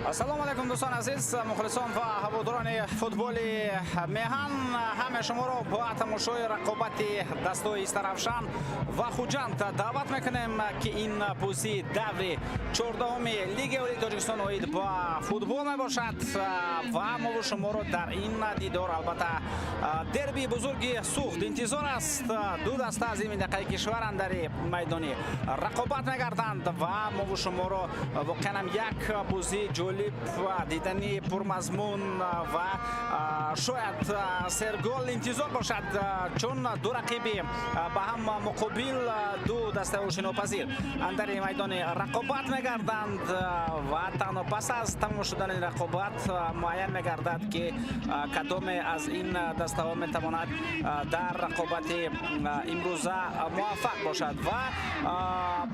السلام علیکم دوستان عزیز، مخلصان و هواداران فوتبال میهن، همه شما را با تماشای رقابت دستای استرافشان و خوجند دعوت میکنیم که این بازی دور 14 لیگ عالی تاجیکستان اوید با فوتبال می باشد و ما و شما را در این دیدار البته دربی بزرگی سوخت انتظار است. دو دسته از این منطقه کشور در میدان رقابت میگردند و ما و شما را واقعا یک بازی جالب و دیدنی پرمضمون و شاید سرگل انتظار باشد، چون دو رقیب با هم مقابل دو دسته آشناپذیر در میدان رقابت میگردند و تنها پس از تمام شدن رقابت معین میگردد که کدام از این دسته ها میتواند در رقابت امروز موفق باشد. و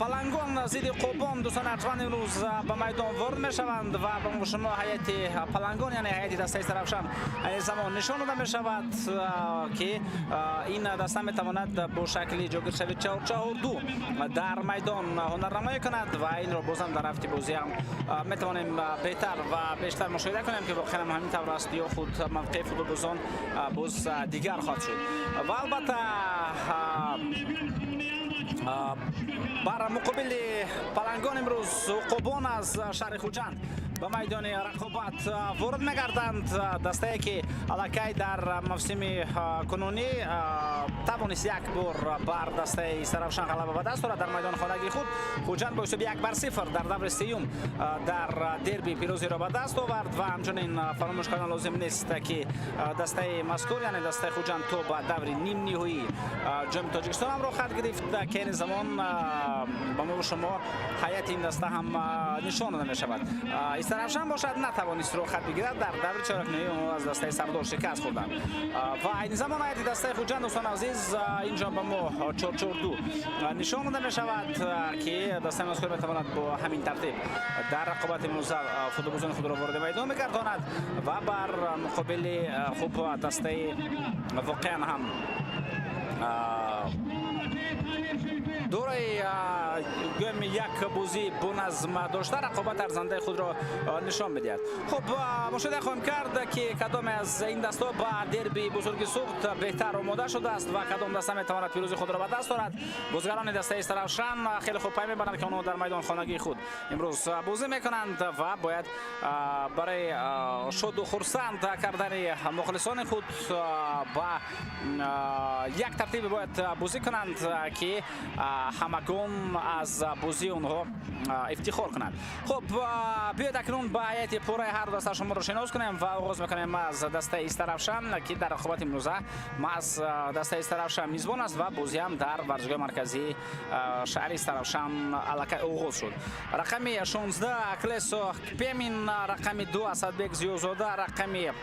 پلنگان ضد قوبان دوستان ارجمند امروز به میدان وارد میشوند و به شما هیئت پلنگان یعنی هیئت دسته استرافشان زمان نشان داده می شود که این دسته می تواند با شکل جاگیر شوی 4-4-2 در میدان هنرنمایی کند و این را بازم در هفته بازی هم می توانیم بهتر و بیشتر مشاهده کنیم که واقعا همین طور است یا خود موقع فوتبال بازان باز دیگر خواهد شد. و البته بر مقابل پلنگان امروز عقوبان از شهر خوجند به میدان رقابت وارد میگردند. دسته که الکی در موسم کنونی توانست یک بار بر دسته استرافشان غلبه به دست آورد در میدان خانگی خود. خوجند با حساب 1-0 در دور سیوم در دربی پیروزی را به دست آورد و همچنین فراموش کردن لازم نیست که دسته مذکور یعنی دسته خوجند تو به دور نیم نهایی جام تاجیکستان هم را خط گرفت که این زمان با ما و شما هیئت این دسته هم نشان داده می شود. استرافشان باشد نتوانست رو خط بگیرد در دور چهارک نهایی از دسته سردار شکست خوردند و این زمان هیئت دسته خوجند دوستان عزیز اینجا به ما 4-4-2 نشان داده می شود که دسته مذکور بتواند با همین ترتیب در رقابت امروز فوتبالبازان خود را وارد میدان میگرداند و بر مقابل خوب دسته واقعا هم دوره گویم یک بازی بنظم داشته رقابت ارزنده خود را نشان میدهد. خب مشاهده خواهیم کرد که کدام از این دسته با دربی بزرگ سوخت بهتر آماده شده است و کدام دسته میتواند پیروزی خود را به دست آورد. بازیگران دسته استرافشان خیلی خوب پی میبرند که آنها در میدان خانگی خود امروز بازی میکنند و باید برای شاد و خرسند کردن مخلصان خود با یک ترتیب باید بازی کنند که همگان از بازی اونها افتخار کنند. خب بیاید اکنون با هیئت پوره هر دسته شما رو شناس کنیم و آغاز میکنیم از دسته استرافشان که در رقابت امروزه ما از دسته استرافشان میزبان است و بازی هم در ورزشگاه مرکزی شهر استرافشان الکی آغاز شد. رقم 16 اکلسو کپیمین، رقم 2 اسدبک زیوزاده، رقم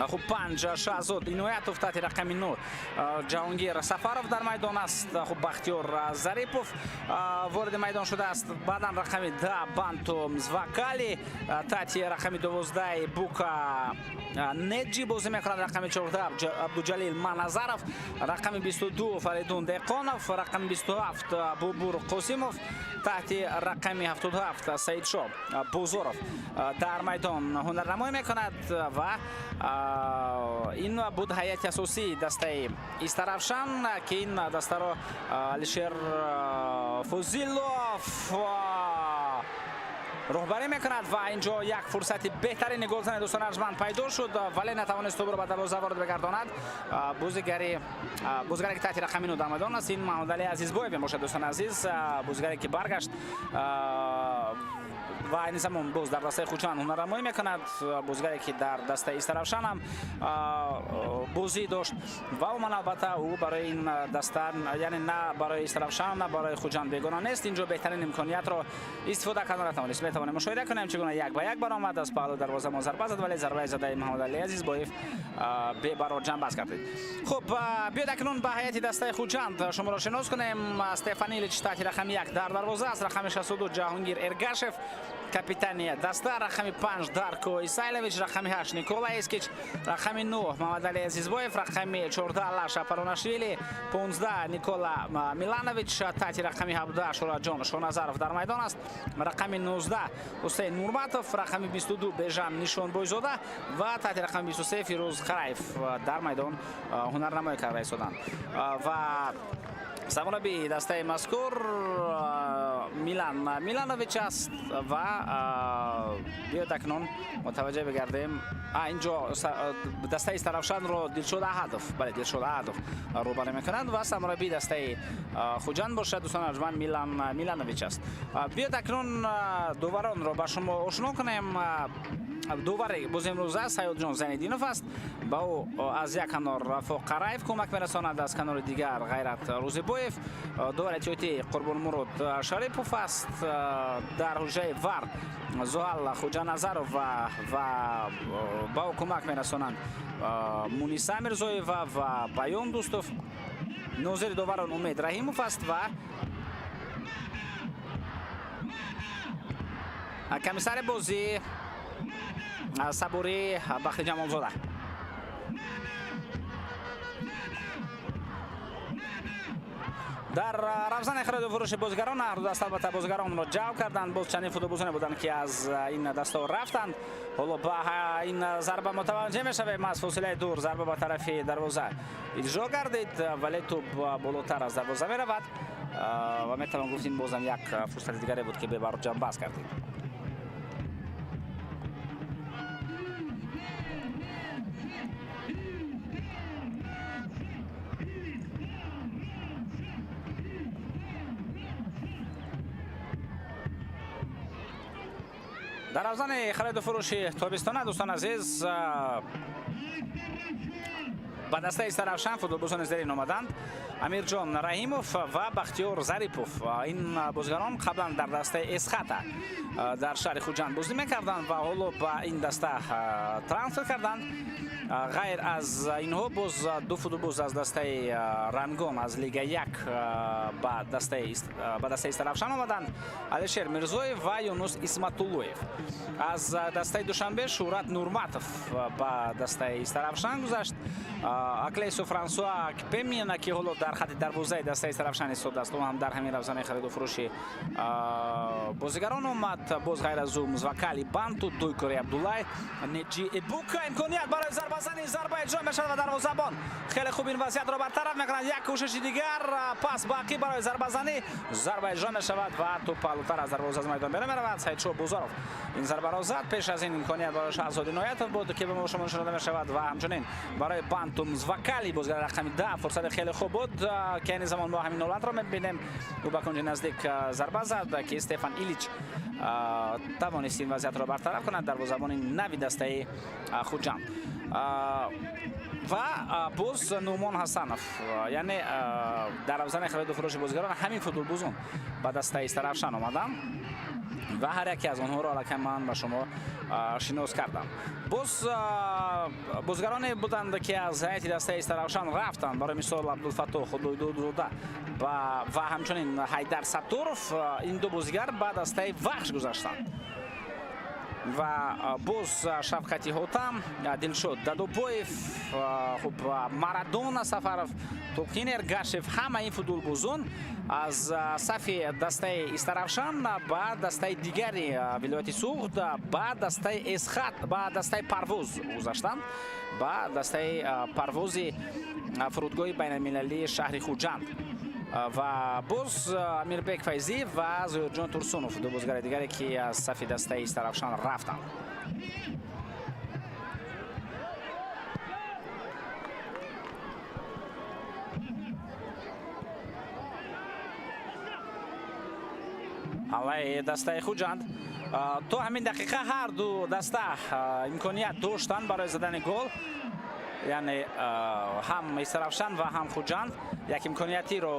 خوب 5 شهزاد اینویت افتاد، رقم 9 جهانگیر سفرов در میدان است. خوب بختیار ظریفов وارد میدان شده است. بعدا رقم 10 بانتو مزواکالی، تاتی رقم 12 بوکا نجی بازی میکند، رقم 14 عبدالجلیل منظرов، رقم 22 فریدون دقانов، رقم 27 بوبور قاسیمov، تحتی رقم 77 سعید شاه بوزورov در میدان هنرنمایی میکند و این بود هیئت اساسی دسته استرافشان که این دسته را علیشیر فوزیلوف رهبری میکند و اینجا یک فرصت بهترین گلزنی دوستان ارجمند پیدا شد ولی نتوانست توپ را به دروازه وارد بگرداند. بازیگری که تحت رقم 9 در میدان است این محمد علی عزیزبایو باشد دوستان عزیز، بازیگری که برگشت و این زمان باز در دسته خوجند هنرنمایی میکند، بازیگری که در دسته استرافشان هم بازی داشت و من البته او برای این دسته یعنی نه برای استرافشان نه برای خوجند بیگانه نیست. اینجا بهترین امکانیت را استفاده کردن نتوانست. میتوانیم مشاهده کنیم چگونه 1-1 برآمد از پهلو دروازه ما ضربه زد ولی ضربه زده محمد علی عزیزبایو به برا جنب بست کرد. خب بیاید اکنون به هیئت دسته خوجند شما را شناس کنیم. استفانی لیچ تحت رقم 1 در دروازه است، رقم 62 جهانگیر ارگاشف، капитани даста, рақами 5 Дарко Исайлович, рақами 8 Николай Искич, рақами 9 Мамадали Азизбоев, рақами 14 Алла Шапаронашвили, 15 Никола Миланович, тати рақами 17 Шураджон Шоназаров дар майдон аст, рақами 19 Хусейн Нурматов, рақами 22 Бежан Нишонбойзода ва тати рақами 23 Фируз Хараев дар майдон ҳунарнамоӣ карда истоданд. Ва сармураббии дастаи мазкур Милан Миланович аст ва биёед акнун мутаваҷҷеҳ бигардем инҷо дастаи Тарафшанро Дилшод Аҳадов, бале Дилшод Аҳадов рӯбарӣ мекунад ва сармураббии дастаи Хуҷанд бошад дӯстони арҷманд Милан Миланович аст. Биёед акнун дуваронро ба шумо ошно кунем. Дувари боз имрӯз аст Ҳаётҷон Зайниддинов аст. Ба ӯ аз як канор Рафоқ Қараев кӯмак мерасонад, аз канори дигар Ғайрат Рӯзибоев. Дувари эҳтиётӣ Қурбонмурод Шарипов аст. Дар ҳуҷраи ВАР Зуҳал Хуҷаназаров ва ба ӯ кӯмак мерасонанд Муниса Мирзоева ва Баён Дӯстов. Нозири дуварон Умед Раҳимов аст ва комиссари бозӣ Сабури Бахти Ҷамолзода. дар равзани хариду фурӯши бозигарон ҳар ду даста албатта бозигаронро ҷалб карданд. Боз чандин футболбозоне буданд ки аз ин дасто рафтанд. ҳоло ба ин зарба мутаваҷҷеҳ мешавем. аз фосилаи дур зарба ба тарафи дарвоза иҷро гардид, вале тӯб болотар аз дарвоза меравад ва метавон гуфт ин бозам як фурсати дигаре буд ки бебаҳр ҷамъбаст кардид. дар равзани хариду фурӯши тобистона дӯстон азиз ба дастаи Тарафшан футболбозони зерин омаданд. Амирҷон Раҳимов ва Бахтиёр Зарипов. ин бозигарон қаблан дар дастаи Эсхата дар шаҳри Хуҷанд бозӣ мекарданд ва ҳоло ба ин даста трансфер карданд. ғайр аз инҳо боз ду футболбоз аз дастаи Рангон аз Лига 1 ба дастаи Тарафшан омаданд. Алишер Мирзоев ва Юнус Исматуллоев. аз дастаи Душанбе Шӯҳрат Нурматов ба дастаи Тарафшан гузашт. Аклесо Франсуа Кпемина ки ҳоло дар хати дарвозаи дастаи Тарафшан истодааст, ӯ ҳам дар ҳамин равзани хариду фурӯши бозигарон омад. боз ғайр аз ӯ Музвакали Банту, Дӯйкори Абдуллай, Неҷи Эбука. имконият барои зарбазанӣ, зарба иҷро мешавад ва дарвозабон хеле хуб ин вазъиятро бартараф мекунад. як кӯшиши дигар, пас бақӣ барои зарбазанӣ, зарба иҷро мешавад ва тӯп алутар аз дарвоза аз майдон берун меравад. Саидшоҳ Бузоров ин зарбаро зад. пеш аз ин имконият барои Шаҳзод Иноятов буд ки ба шумо нишон дода мешавад ва ҳамчунин барои Банту Музвакали бозигари рақами 10 фурсати хеле хуб буд. ки ини замон мо ҳамин ҳолатро мебинем. ӯ ба кунҷи наздик зарба зад ки Стефан Илич тавонист ин вазъиятро бартараф кунад, дарвозабони нави дастаи Хуҷанд. ва боз Нӯмон Ҳасанов, яъне дар равзани хариду фурӯши бозигарон ҳамин футболбозон ба дастаи Тарафшан омаданд ва ҳар яке аз онҳоро аллакай ман ба шумо шинос кардам. боз бозигароне буданд ки аз ҳайати дастаи Тарафшан рафтанд. барои мисол Абдулфаттоҳ Худоидудуда ва ҳамчунин Ҳайдар Саттуров. ин ду бозигар ба дастаи Вахш гузаштанд. ва боз Шафқати Ҳотам, Дилшод Дадобоев, Марадона Сафаров, Толқин Эргашев, ҳама ин футболбозон аз сафи дастаи Тарафшан ба дастаи дигари вилояти Суғд, ба дастаи Эсхат, ба дастаи Парвоз гузаштанд, ба дастаи парвози фурудгоҳи байналмилалии шаҳри Хуҷанд. ва боз Амирбек Файзӣ ва Зоёдҷон Турсунов, ду бозигари дигаре ки аз сафи дастаи Тарафшан рафтанд. ҳамаи дастаи Хуҷанд то ҳамин дақиқа ҳар ду даста имконият доштанд барои задани гол. яъне ҳам Тарафшан ва ҳам Хуҷанд як имкониятиро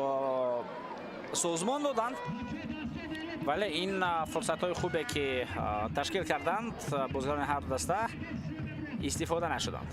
созмон доданд, вале ин фурсатҳои хубе ки ташкил карданд бозигарони ҳар ду даста истифода нашуданд.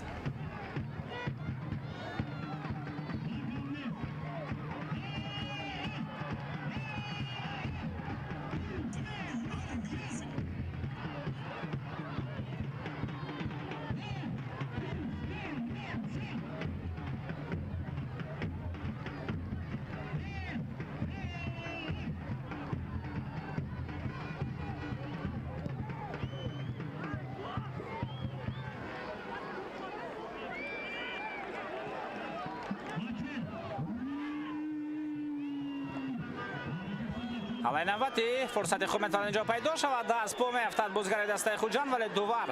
ҳамлаи навбатӣ фурсати хуб метавонад инҷо пайдо шавад. даст по меафтад бозгари дастаи хуҷанд, вале дувар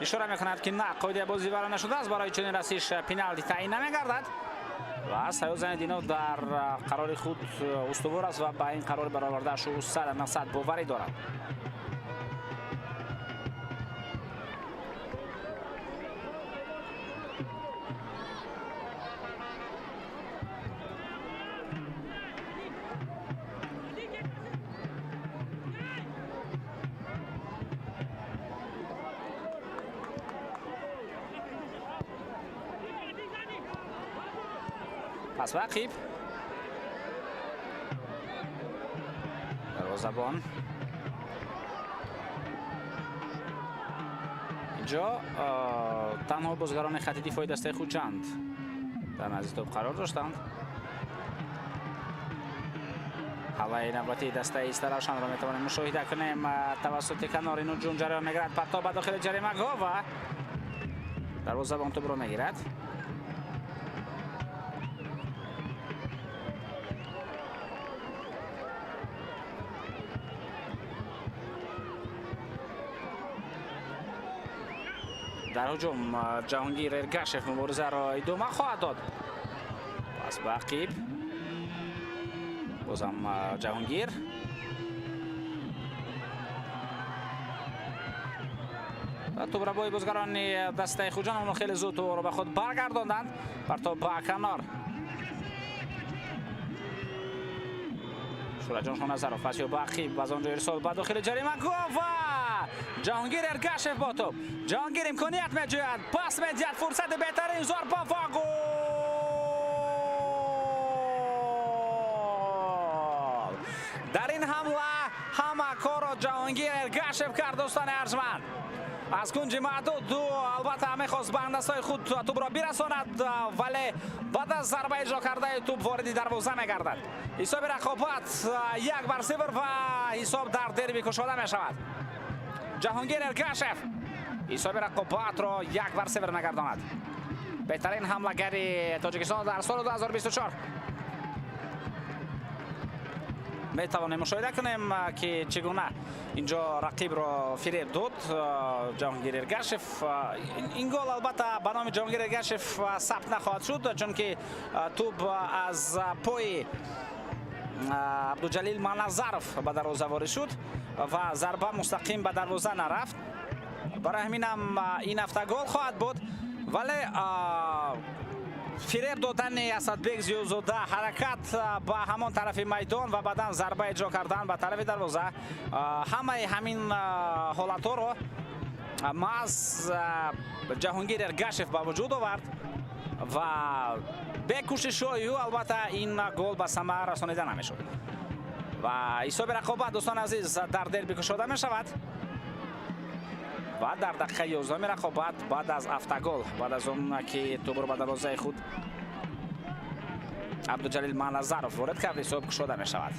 ишора мекунад ки на, қоидаи бозӣ варон нашудааст. барои чунин расиш пеналти таъин намегардад ва Саёд Зайнутдинов дар қарори худ устувор аст ва ба ин қарори баровардааш 100% боварӣ дорад. پس رقیب دروازه‌بان اینجا تنها بازیکنان خط دفاعی دسته خوجند در نزدیک توپ قرار داشتند. حمله نوبتی دسته استراوشان را میتوانیم مشاهده کنیم توسط کنار نجوم جریان میگیرد. پرتاب به داخل جریمه گاه و دروازه‌بان توپ را میگیرد. در هجوم جهانگیر ارگاشف مبارزه را ادامه خواهد داد. پس به عقیب بازم جهانگیر توپ را با بازیکنان دسته خوجان اونو خیلی زود رو به خود برگرداندند. پرتاب به کنار شورجان نظرов پس به عقیب از آنجا ارسال به داخل جریمه گاه و جهانگیر ارگاشف با توپ. جهانگیر امکانیت میجوید، پاس میدهد، فرصت بهترین ضربه و گل. در این حمله همه کار را جهانگیر ارگاشف کرد. دوستان ارجمند از کنج محدود البته میخواست به اندازه خود توپ را برساند، ولی بعد از ضربه اجرا کرده توپ وارد دروازه میگردد. حساب رقابت 1-0 و حساب در دربی کشاده میشود. جهانگیر ارگاشف حساب رقابت را 1-0 میگرداند. بهترین حمله‌گری تاجیکستان در سال 2024. میتوانیم مشاهده کنیم که چگونه اینجا رقیب را فریب داد جهانگیر ارگاشف. این گل البته به نام جهانگیر ارگاشف ثبت نخواهد شد، چون که توپ از پای عبدالجلیل منظرов به دروازه وارد شد و ضربه مستقیم به دروازه نرفت. برای همین هم این هفته گل خواهد بود، ولی فریب دادن اسدبек زیوزاده حرکت به همان طرف میدان و بعدا ضربه اجرا کردن به طرف دروازه، همه همین حالت ها رو محض جهانگیر ارگاشف به وجود آورد و به کوشش او البته این گل به ثمر رسانیده نمیشد و حساب رقابت دوستان عزیز در دربی کشاده می شود و در دقیقه 11 رقابت بعد از 7 گل، بعد از اون که توپ رو به دروازه خود عبدالجلیل منظرов وارد کرد، حساب کشاده می شود.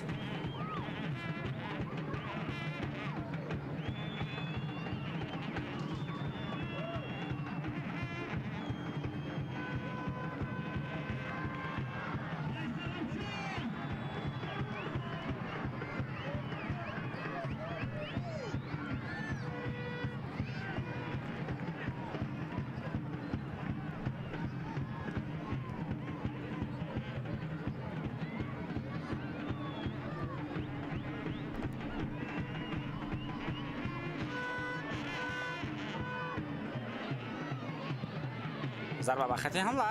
ضربه به خط حمله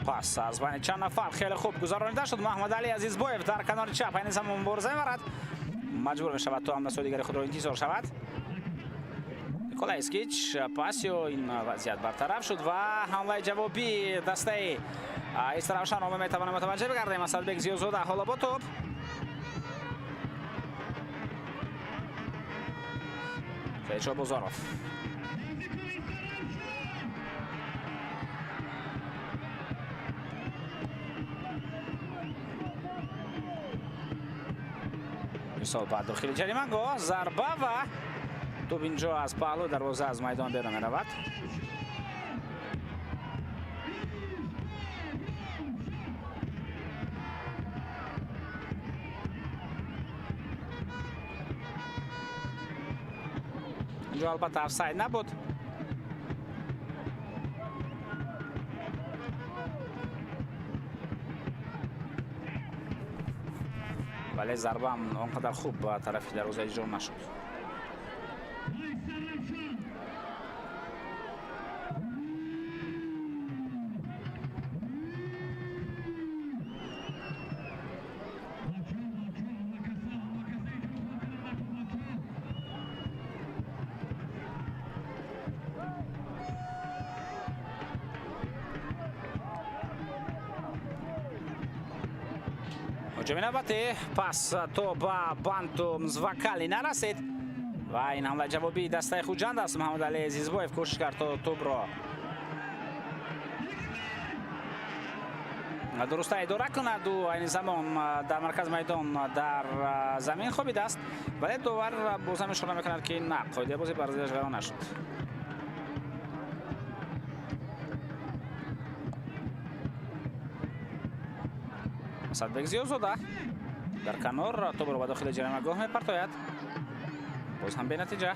پاس از بین چند نفر خیلی خوب گذرانیده شد. محمد علی عزیزبویف در کنار چپ این زمان مبارزه می‌کند، مجبور می‌شود تو حمله دیگر خود را انتظار شود. نیکولای اسکیچ پاسی و این وضعیت برطرف شد و حمله جوابی دسته استراوشان رو میتوانیم متوجه بگردیم. اسدبek زیوزاده حالا با توپ فیچو بوزاروف وصال با داخل جریمه‌گاه ضربه و توپ اینجا از پهلو دروازه از میدان بیرون میرود. اینجا البته افساید نبود. ولی ضربه هم اونقدر خوب با طرف دروازه اجرا نشد. هجوم نوبتی پس تو با بانتو مزوکالی نرسید و این حمله جوابی دسته خوجند است. محمد علی عزیزبایف کوشش کرد تا توپ را درست اداره کند و این زمان در مرکز میدان در زمین خوابیده است، ولی دوباره باز هم اشاره میکند که نه، قاعده بازی بر ضدش قرار نشد. صدبک زیازاده در کنار توپ را به داخل جریمه‌گاه میپرتاید، باز هم به نتیجه.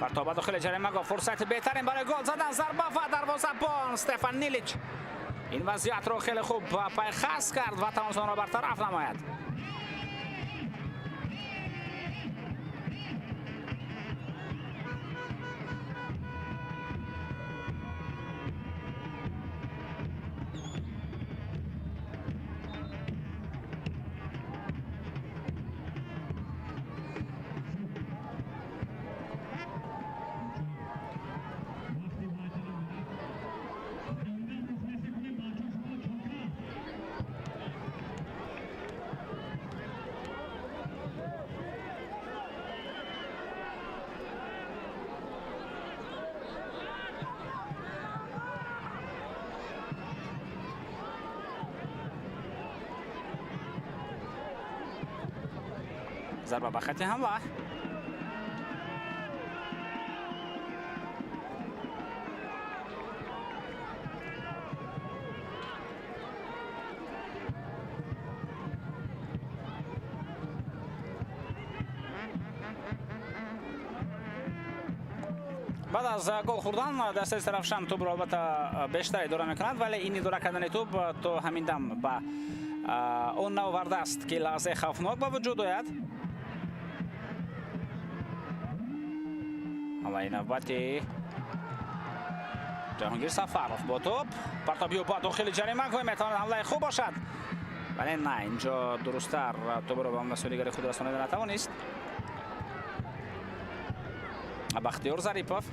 پرتاب داخل جریمه‌گاه، فرصت بهترین برای گل زدن، ضربه و دروازه‌بان استفان نیلیچ این وضعیت رو خیلی خوب پایخست کرد و توانست آن را برطرف نماید. ضربه به خط حمله. بعد از گل خوردن دسته طرفشان توپ را البته بیشتر اداره میکند، ولی این اداره کردن توپ تو همین دم به اون نوورده است که لحظه خوفناک به وجود آید. حمله نوبتی جهانگیر سفرов با توپ، پرتابی با داخل جریمه‌گاه میتواند حمله خوب باشد، ولی نه، اینجا درست‌تر توپ را به مسئولیت خود رسانیده نتوانست. بختیار ظریفov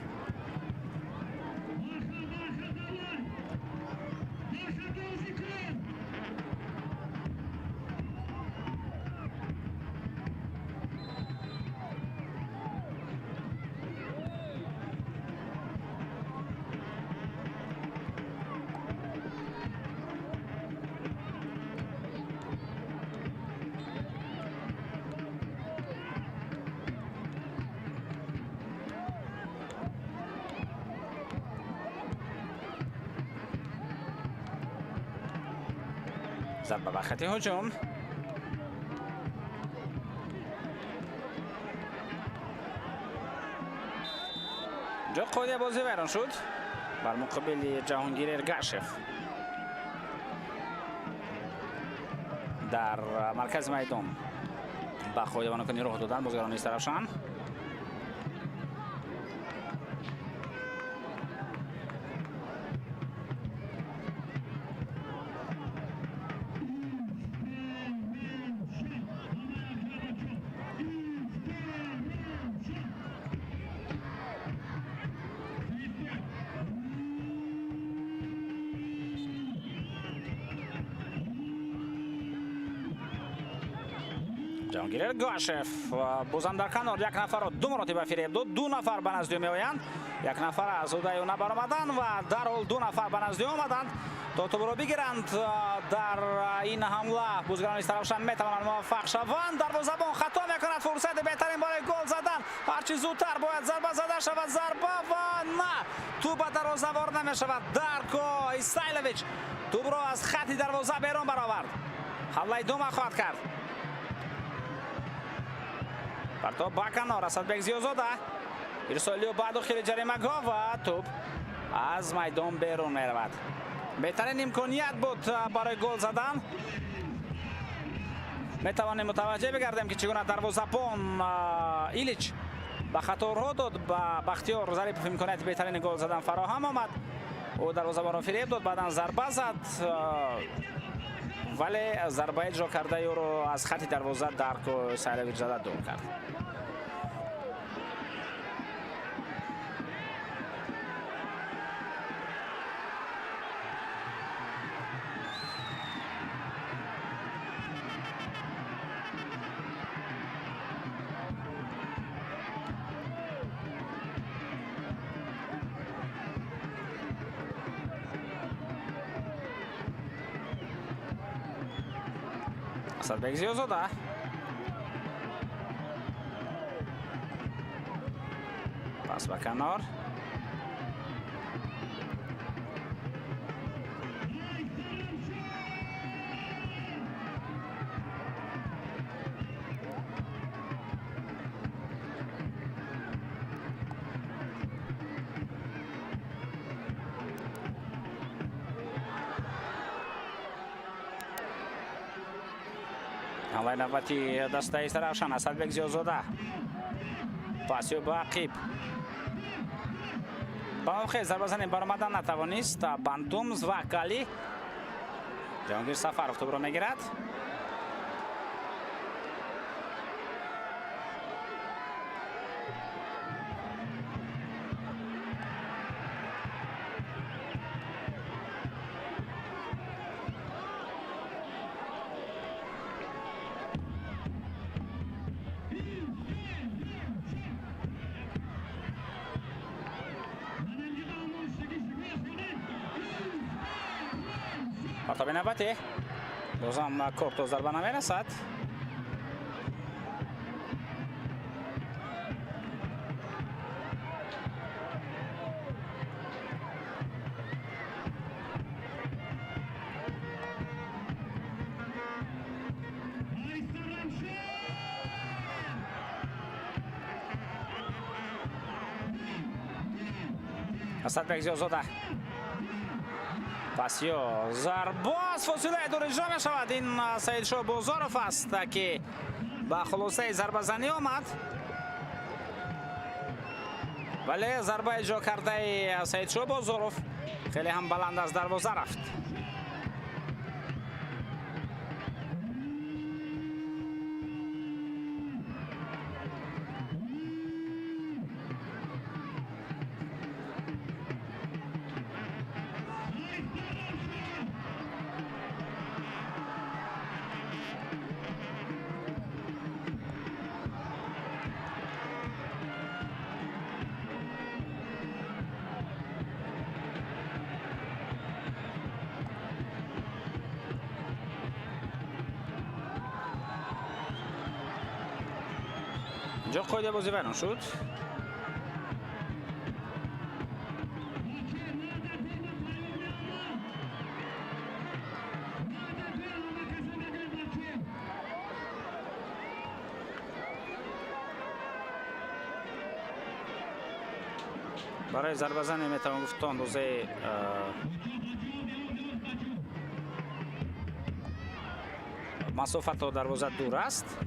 ضربه به خط هجوم. جا قاعده بازی ویران شد بر مقابل جهانگیر ارگاشف در مرکز میدان. با قاعده بانکانی راه دادن بازیکنان از طرفشان. جهانگیر گاشف بازم در کنار یک نفر را دو مرتبه فریب داد. دو نفر به نزد میآیند. یک نفر از عهده اونا برآمدند و در حال دو نفر به نزد آمدند تا توپ را بگیرند. در این حمله بازیکنان از طرفشان میتوانند موفق شوند. دروازه‌بان خطا میکند. فرصت بهترین برای گل زدن. هرچی زودتر باید ضربه زده شود. ضربه و نه توپ به دروازه وارد نمیشود. دارکو ایسایلویچ توپ را از خط دروازه بیرون برآورد. حمله دوم خواهد کرد. پرتاب با کنار اسدبек زیازاده ارسالی و بعد داخل جریمه گاه و توپ از میدان بیرون میرود. بهترین امکانیت بود برای گل زدن. میتوانیم متوجه بگردیم که چگونه دروازه‌بان ایلیچ به خطا راه داد. به بختیار ظریف امکانیت بهترین گل زدن فراهم آمد. او دروازه‌بان را فریب داد. بعدا ضربه زد ولی ضربه اجرا کرده او را از خط دروازه دارکو ایسایلویچ زده دور کرد. اسدبek زیازاده پس به کنار حمله نوبتی دسته از طرفشان اسدبek زیازاده پاسیو با عقیب با موقع ضربه زنی برآمدن نتوانست. بانتومز و کالی جهانگیر سفرов توپ را میگیرد. پرتاب نوبتی بازم کورتو ضربه نمیرسد. اسدبek زیازاده پاسیو ضربه از فاصله دور اجرا می شود. این سعیدشاه بازاروف است که به خلاصه ضربه زنی آمد ولی ضربه اجرا کرده سعیدشاه بازاروف خیلی هم بلند از دروازه رفت. اینجا قاعده بازی بیان شد. برای ضربه زنی میتوان گفت تا اندازه مسافت تا دروازه دور است.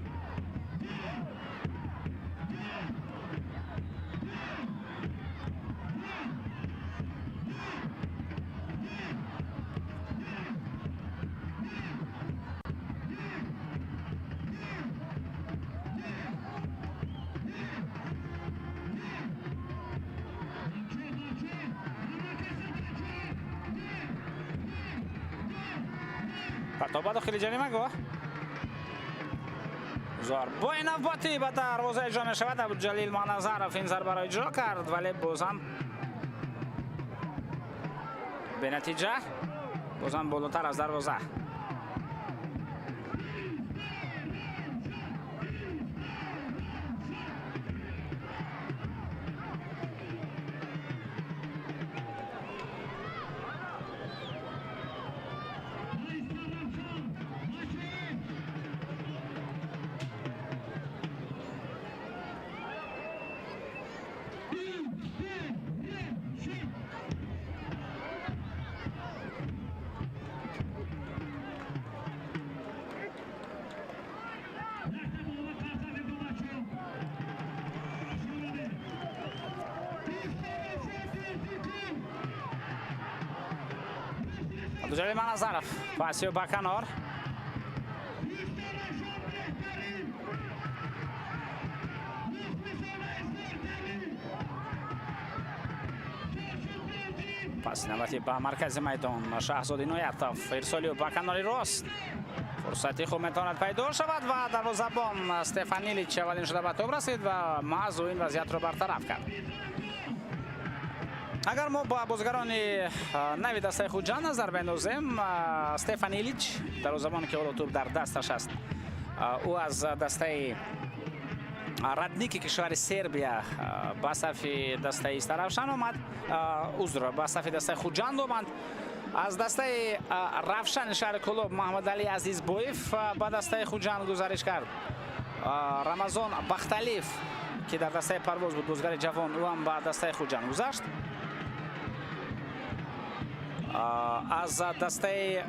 پرتاب داخل جریمه گاه زار با این افباتی به دروازه اجرا می شود. ابوالجلیل منظرف این ضربه را اجرا کرد ولی بازم به نتیجه بازم بالاتر از دروازه. ابوالجلیل منظرف پاسی و کنار. پاس نوبتی به مرکز میدان. شهزاد اینایتوف ارسالی و به کنار راست. فرصتی خوب میتواند پیدا شود و دروازه‌بان استفان ایلیچ اولین شده به توپ رسید و محض این وضعیت را برطرف کرد. اگر ما با بازیگران نوی دسته خوجان نظر بندازیم، استفان ایلیچ دروازه‌بانی که حالا توپ در دستش است، او از دسته ردنیک کشور سربیا با صف دسته استرافشان آمد، عذر به صف دسته خوجان آمد. از دسته رفشن شهر کلوب محمد علی عزیزبویف به دسته خوجان گزارش کرد. رمضان بختلیف که در دسته پرواز بود بازیگر جوان، او هم به دسته خوجان گذشت. از دسته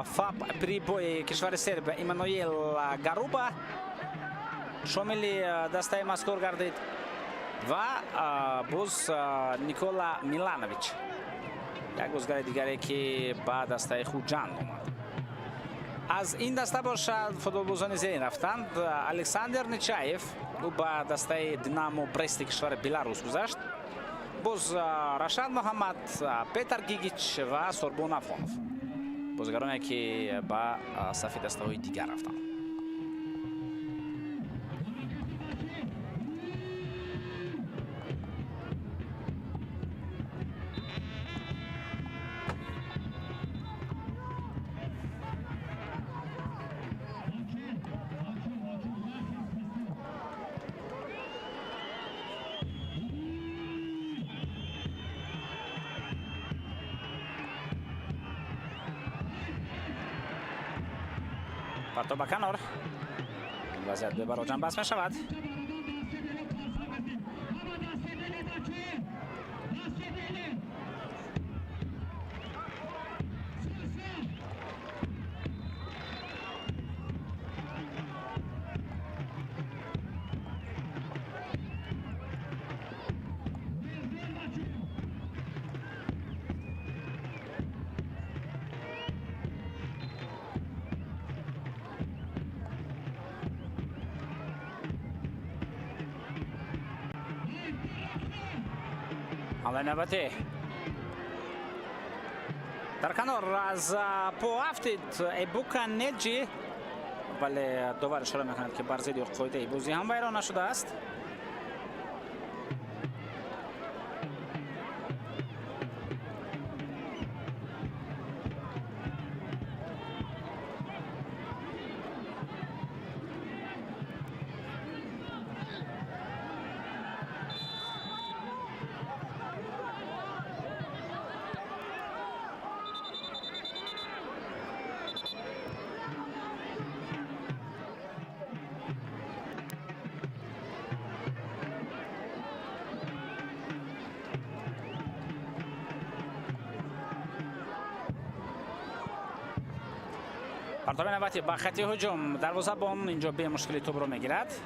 فاب پریبوی کشور سرب ایمانوئیل گاروبا شامل دسته مذکور گردید و باز نیکولا میلانویچ، یک بازیگر دیگری که با دسته خوجان اومد. از این دسته باشد فوتبالبازان زیرین رفتند. الکساندر نیچایف او با دسته دینامو برست کشور بلاروس گذشت. باز رشاد محمد، پیتر گیگیچ و سوربون افغانوف بازیگرانی که با صف دسته های دیگر رفتند. پرتو به کنار. این وضعیت به براجان بس می شود. حمله نوبتی در کنار از پو هفتید ایبوکا نجی، ولی دوباره اشاره میکند که بر ضد قاعده بازی هم ویران نشده است. پرتاب نوبتی با خطی هجوم دروازه‌بان اینجا به مشکلی توپ رو میگیرد.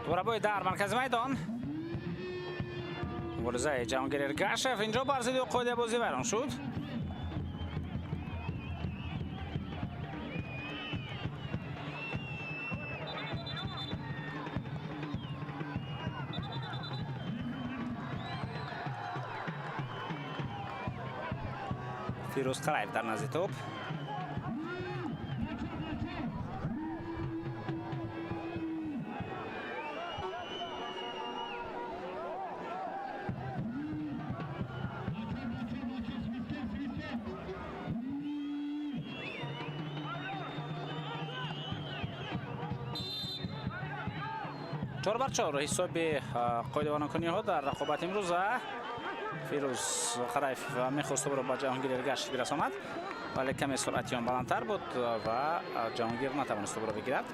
توپ در مرکز میدان. مبارزه جهانگیر ارگاشف اینجا بر ضد قاعده بازی بران شد. فیروز قرایف در نزد توپ. چهار بر چهار حساب قایدوان کنی ها در رقابت امروز. فیروز قرایف میخواست برو با جهانگیر ارگاشف برساند ولی کمی سرعتی آن بلندتر بود و جهانگیر نتوانست برو بگیرد.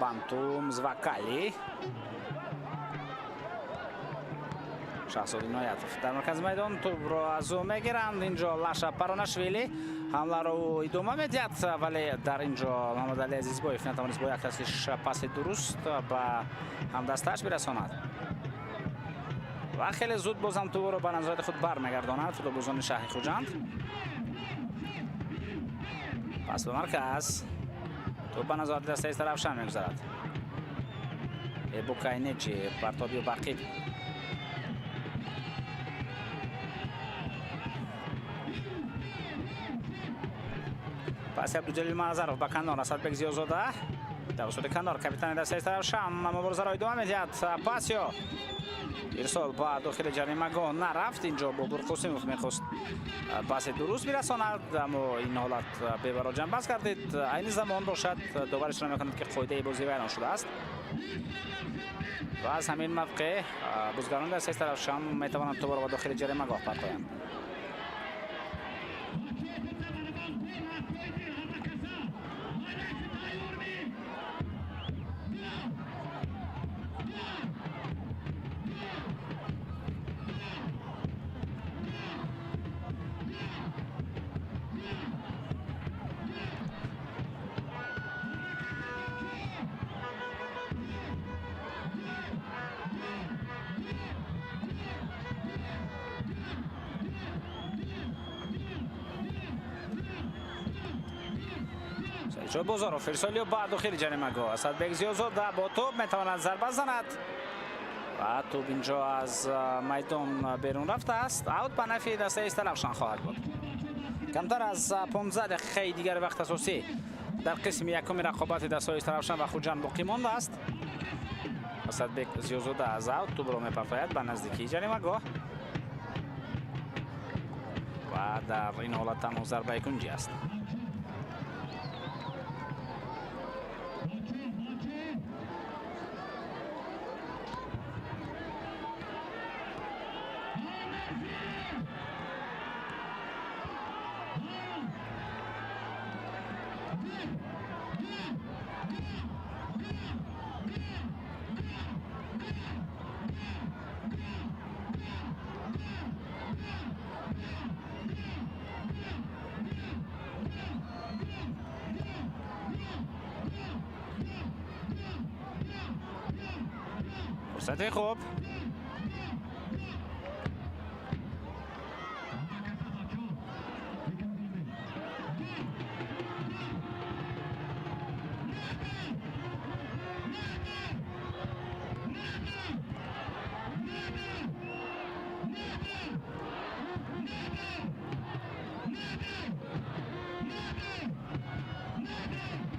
بانتوم زواکالی شاهزاده نایتوف در مرکز میدان توپ رو از او میگیرند. اینجا لاشا پاراناشویلی حمله رو ادامه میدهد ولی در اینجا محمد علی عزیزبایف نتوانست با یک دستش پاس درست به همدستش برساند و خیلی زود بازم توپ رو به نظارت خود برمیگرداند فوتبالبازان شهر خوجند. پس به مرکز توپ به نظارت دسته از طرف شم میگذارد. بوکاینچی پرتابی و باقی پس عبدالجلیل منظرов به کنار اسدبек زیازاده توسط کنار کاپیتان دسته از طرف شم مبارزه را ادامه میدهد. پاسیو ارسال با داخل جریمه‌گاه نرفت. اینجا بابور قاسموف میخواست پاس درست برساند اما این حالت ببرا جنبست کردید. این زمان باشد داورش را میکند که قاعده بازی ویران شده است و از همین موقع بازیکنان دسته از طرف شم میتوانند توپ را با داخل جریمه‌گاه پرتابند. بازاروف ارسالی با داخل جریمه‌گاه اسدبek زیازاده با توپ میتواند ضربه زند و توپ اینجا از میدان بیرون رفته است. اوت به نفع دسته از طرفشان خواهد بود. کمتر از 15 دقیقه دیگر وقت اساسی در قسم یکم رقابت دسته از طرفشان و خوجان باقی مانده است. اسدبek زیازاده از اوت توپ را میپرتاید به نزدیکی جریمه‌گاه و در این حالت تنها ضربه کنجی است. فرصت خوب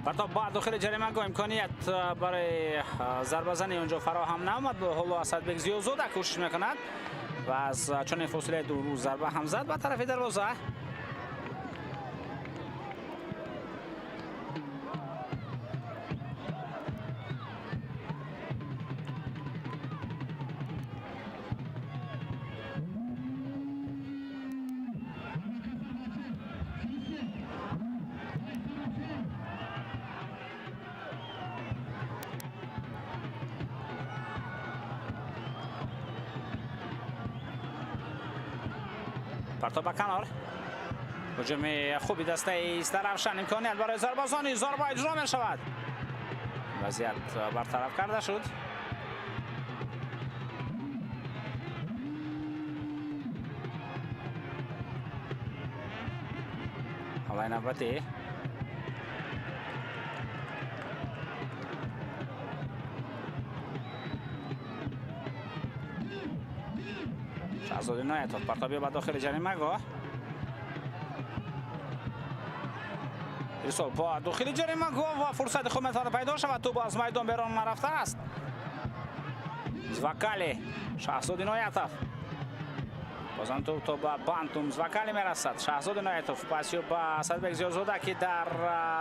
پرتاب با داخل جریمه‌گاه امکانیت برای ضربه زنی اونجا فراهم نامد. حالا اسدبek زیازاده کوشش میکند و از چنین فاصله دور ضربه هم زد به طرف دروازه. پرتاب به کنار هجوم خوبی دسته ایسترفشان، امکانیت برای ضربه‌زنی، ضربه اجرا می شود. وضعیت برطرف کرده شد. حالا نوبتی شهزاده نایتوف پرتابی به داخل جریمه گاه. ارسال با داخل جریمه گاه و فرصت خوب میتواند پیدا شود. توپ از میدان بیرون رفته است. زواکالی، شهزاده نایتوف بازم توپ به بانتوم، زواکالی میرسد. شهزاده نایتوف پاسیو به اسدبک زیازاده که در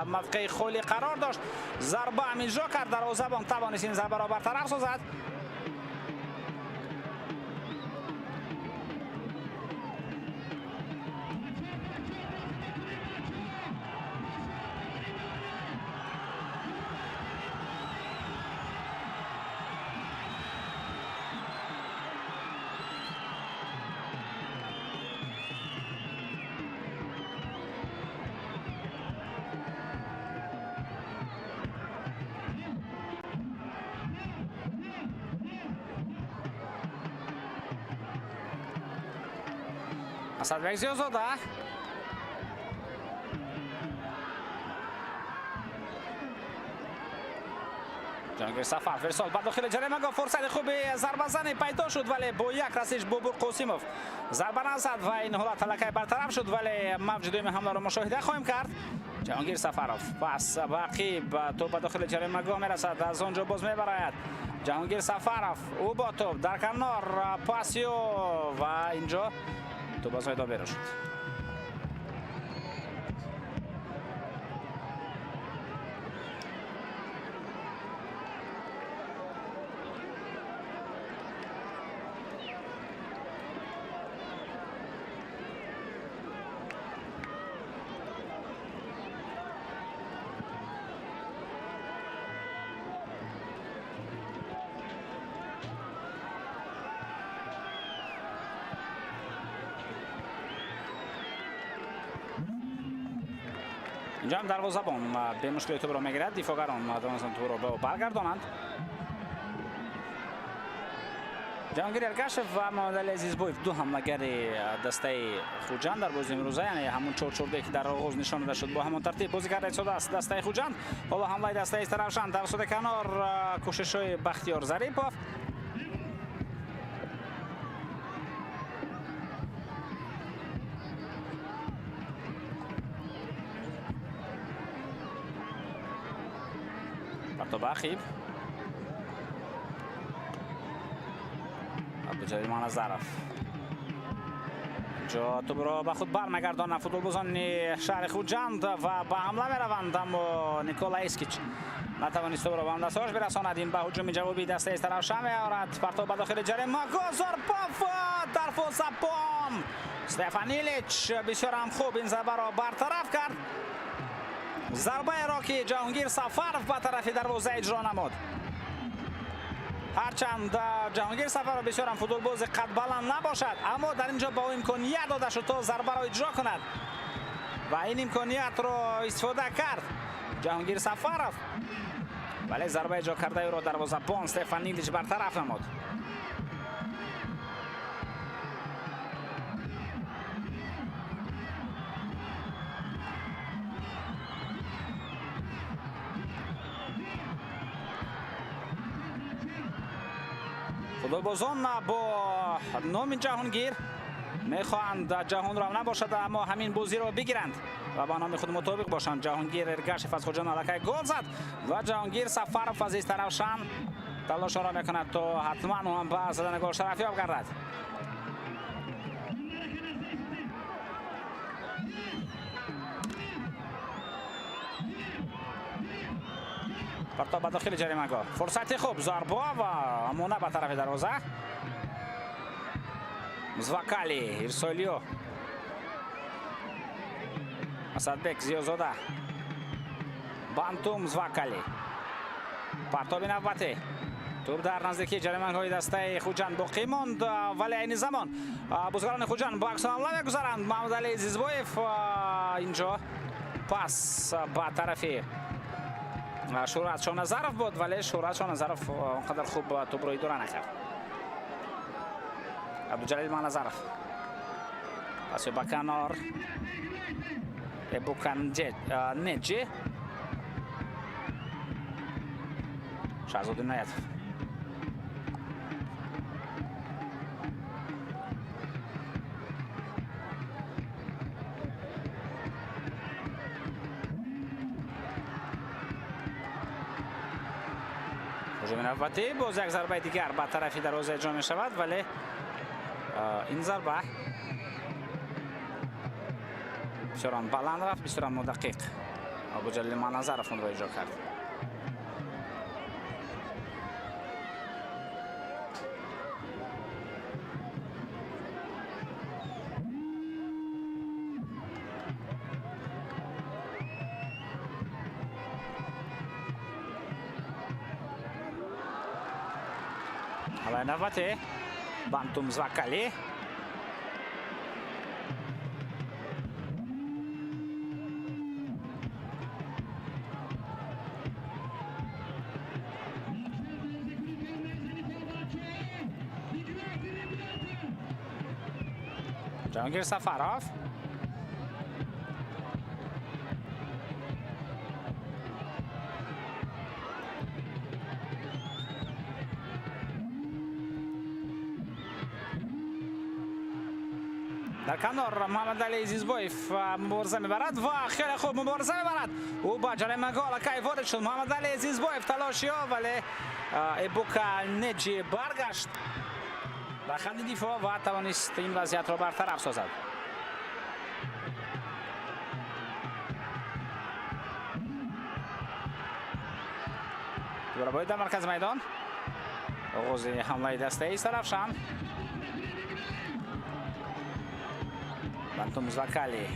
موقع خالی قرار داشت، ضربه هم اجرا کرد. دروازه‌بان توانست این ضربه را برطرف سازد. اسدبک زیازاده جهانگیر سفر فرسال به داخل جریمه گاه. فرصت خوبی ضربه زنی پیدا شد ولی با یک رسیش بوبور قاسیموف ضربه نزد و این حالت تلقی برطرف شد. ولی موج دوم حمله را مشاهده خواهیم کرد. جهانگیر سفروف پس باقی به توپ به داخل جریمه گاه میرسد. از آنجا باز میبراید جهانگیر سفروف، او با توپ در کنار پاسیو و اینجا تو باز های دابیره شد. اینجا هم دروازه‌بان به مشکل توپ را میگیرد. دفاعگران توانستند توپ را برگردانند. جهانگیر ارگاشف و محمد علی عزیزبویف دو حمله‌گر دسته خوجند در بازی امروزه، یعنی همون 4-4-2 که در آغاز نشان داده شد با همون ترتیب بازی کرده شده است دسته خوجند. حالا حمله دسته ایسترفشان توسط کنار کوشش‌های بختیار ظریفوف. تو باخیب عبدالجلیل ظرف جا تو برو به خود برمیگردانند فوتبال بازان شهر خوجند و به حمله میروند، اما نیکولا اسکیچ نتوانست تو برو به هم دستهاش برساند. این به هجوم جوابی دسته ایسترفشان میآورد. پرتاب به داخل جریمه گذار پاف در فوز پام. استفان ایلیچ بسیار هم خوب این ضربه را برطرف کرد. ضربه را که جهانگیر سفروف به طرف دروازه اجرا نمود. هرچند جهانگیر سفروف بسیار هم فوتبال باز قد بلند نباشد، اما در اینجا با امکانیت داده شد تا ضربه را اجرا کند و این امکانیت را استفاده کرد جهانگیر سفروف، ولی ضربه اجرا کرده او را دروازه‌بان استفان ایلیچ برطرف نمود. فوتبالبازان با نام جهانگیر میخواهند جهان را نباشد اما همین بازی را بگیرند و با نام خود مطابق باشند. جهانگیر ارگاشف از خوجند علکه گل زد و جهانگیر سفروف از ایسترفشان تلاش را میکند تا حتما هم به زدن گل شرفیاب گردد. پرتاب به داخل جریمه گاه. فرصت خوب، ضربه و امونه به طرف دروازه. زواکالی، ارسالیو، اسدبک زیازاده، بانتوم، زواکالی. پرتاب نوبتی توپ در نزدیکی جریمه‌های دسته خوجند باقی ماند، ولی این زمان بازیکنان خوجند با عکس العمل می‌گذارند. محمد علی زیزبایف اینجا پاس به طرف شهرت شاه نظرف بود، ولی شهرت شاه نظرف اونقدر خوب توپ رو اداره نکرد. عبدالجلیل منظرف پس به کنار نجی شهزاد نایت هجوم نوبتی باز یک ضربه دیگر به طرف دروازه اجرا می شود، ولی این ضربه بسیار بلند رفت، بسیار مدقیق. عبدالجلیل منظرف اون رو اجرا کرد. حالا نوبتی بانتوم زوکالی جهانگیر سفروف در کنار محمد علی زیزبایف مبارزه میبرد و خیلی خوب مبارزه میبرد. او با جریمه گل کی وارد شد محمد علی زیزبایف تلاشی ها، ولی ایبوکا نجی برگشت به خط دفاع و توانست این وضعیت را برطرف سازد. دوباره باید در مرکز میدان آغاز حمله دسته ای سرافشان بانتوم زوکالی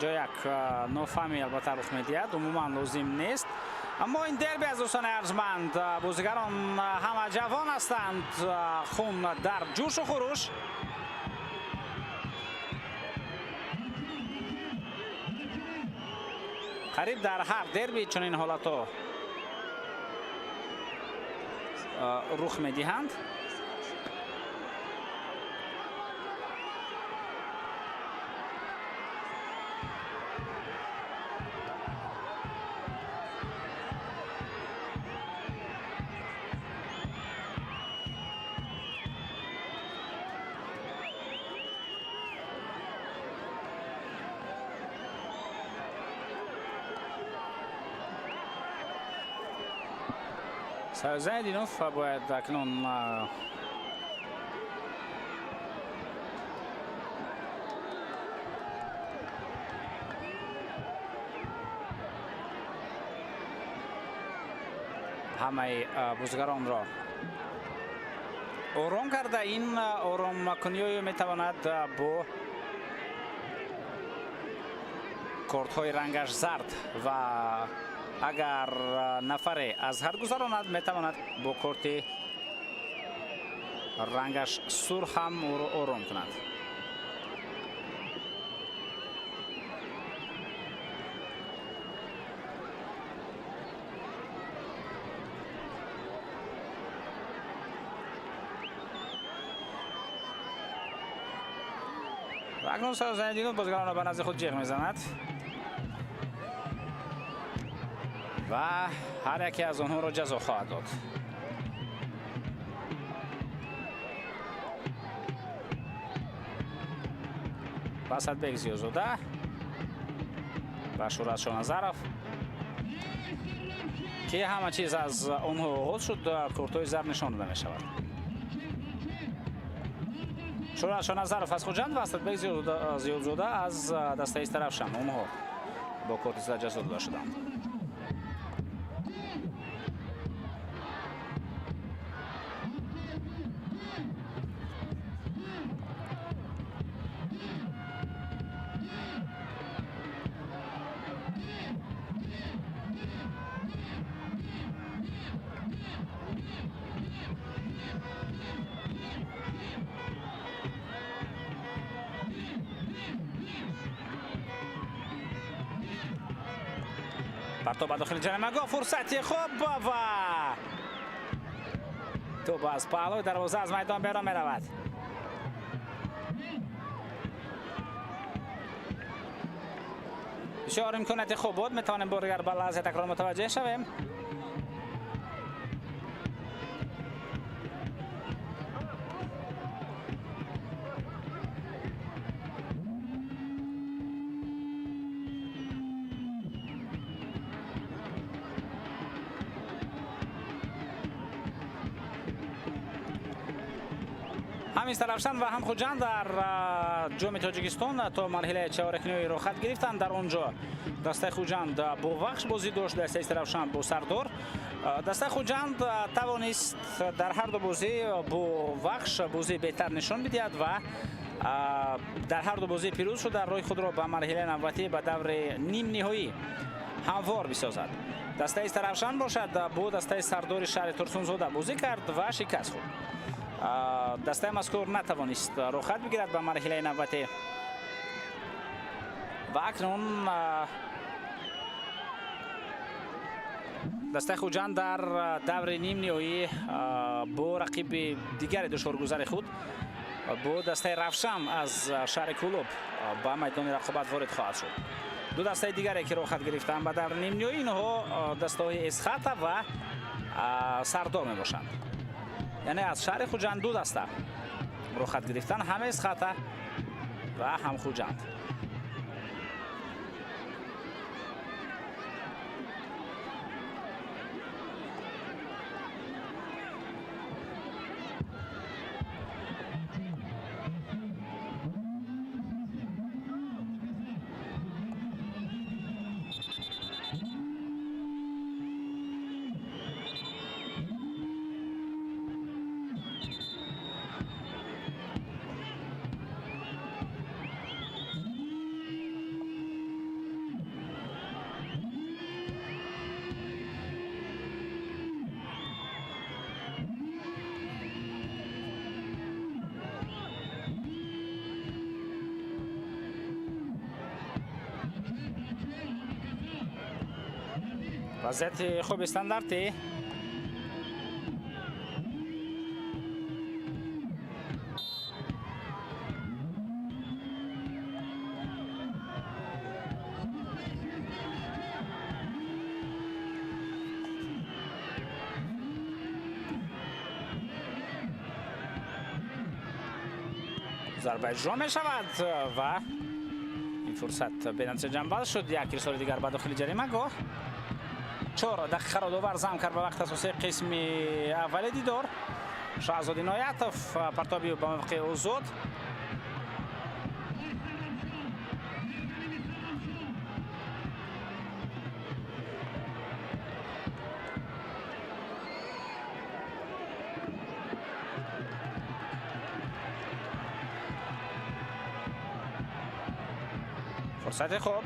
جا یک نوفهمی البته رخ می‌دهد، عموما لازم نیست، اما این دربی از دوستان ارجمند بازیگران همه جوان هستند، خون در جوش و خروش. قریب در هر دربی چنین حالتها رخ می‌دهند. زیدینوف باید اکنون همه بازیگران را آرام کرده. این آرام کنی میتواند با کارت های رنگش زرد و اگر نفر از هر گذراند میتواند با کارت رنگش سرخ هم آرام کند. و اکنون زیدینوف بازیکنان را به نزد خود جیغ میزند و هر یکی از آنها را جزا خواهد داد. Асадбек Зиёзода ва Шурат Шоназаров ки ҳама чиз аз онҳо оғоз шуд, кортҳои зар нишон дода мешавад. Шурат Шоназаров аз Хуҷанд ва Асадбек Зиёзода аз дастаи Равшан онҳо бо корти зар ҷазо дода шуданд. партоб ба дохили ҷаримагоҳ, фурсати хуб ва тӯб аз паҳлӯи дарвоза аз майдон берун меравад. бисёр имконияти хуб буд, метавонем бори дигар ба лаҳзаи такрор мутаваҷҷеҳ шавем. ҳам Равшан ва ҳам Хуҷанд дар ҷоми Тоҷикистон то марҳилаи чаҳоракиноӣ рохат гирифтанд. Дар он ҷо дастаи Хуҷанд бо вахш бозӣ дошт, дастаи Равшан бо Сардор. дастаи Хуҷанд тавонист дар ҳарду бозӣ бо вахш бозии беҳтар нишон бидиҳад ва дар ҳарду бозӣ пирӯз шуда рӯи худро ба марҳилаи навбатӣ ба даври ним ниҳоӣ ҳамвор бисозад. дастаи Равшан бошад, бо дастаи Сардори шаҳри Турсунзода бозӣ кард ва шикаст хӯрд. дастаи мазкур натавонист рохат бигирад ба марҳилаи навбатӣ ва акнун дастаи Хуҷанд дар даври ним ниҳоӣ бо рақиби дигари душворгузари худ бо дастаи Равшан аз шаҳри Кӯлоб ба майдони рақобат ворид хоҳад шуд. ду дастаи дигаре ки рохат гирифтанд ба даври ним ниҳоӣ, инҳо дастаҳои Эсхата ва Сардор мебошанд. яъне аз шаҳри Хуҷанд ду даста рохат гирифтан, ҳам Эсхата ва ҳам Хуҷанд. вазъияти хуби стандарти зарба иҷро мешавад ва ин фурсат бенатиҷа ҷамъбанд шуд. як рисоли дигар ба дохили ҷаримагоҳ. 4 дақиқаро довар зам кард ба вақти асосии қисми аввали дидор. Шаҳзод Иноятов партоби ба мавқеи озод. фурсати хуб.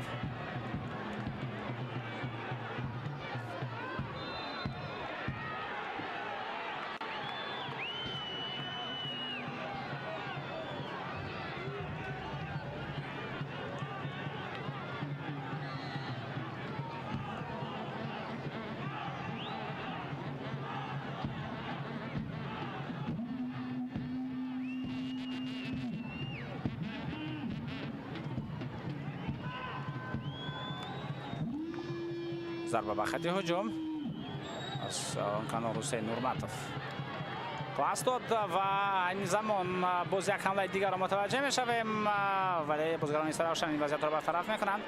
зарба ба хати ҳуҷум аз он канор Ҳусейн Нурматов. پاس داد و این زمان باز یک حمله دیگر را متوجه میشویم، ولی بازیکنان ایستر روشن این وضعیت را برطرف میکنند.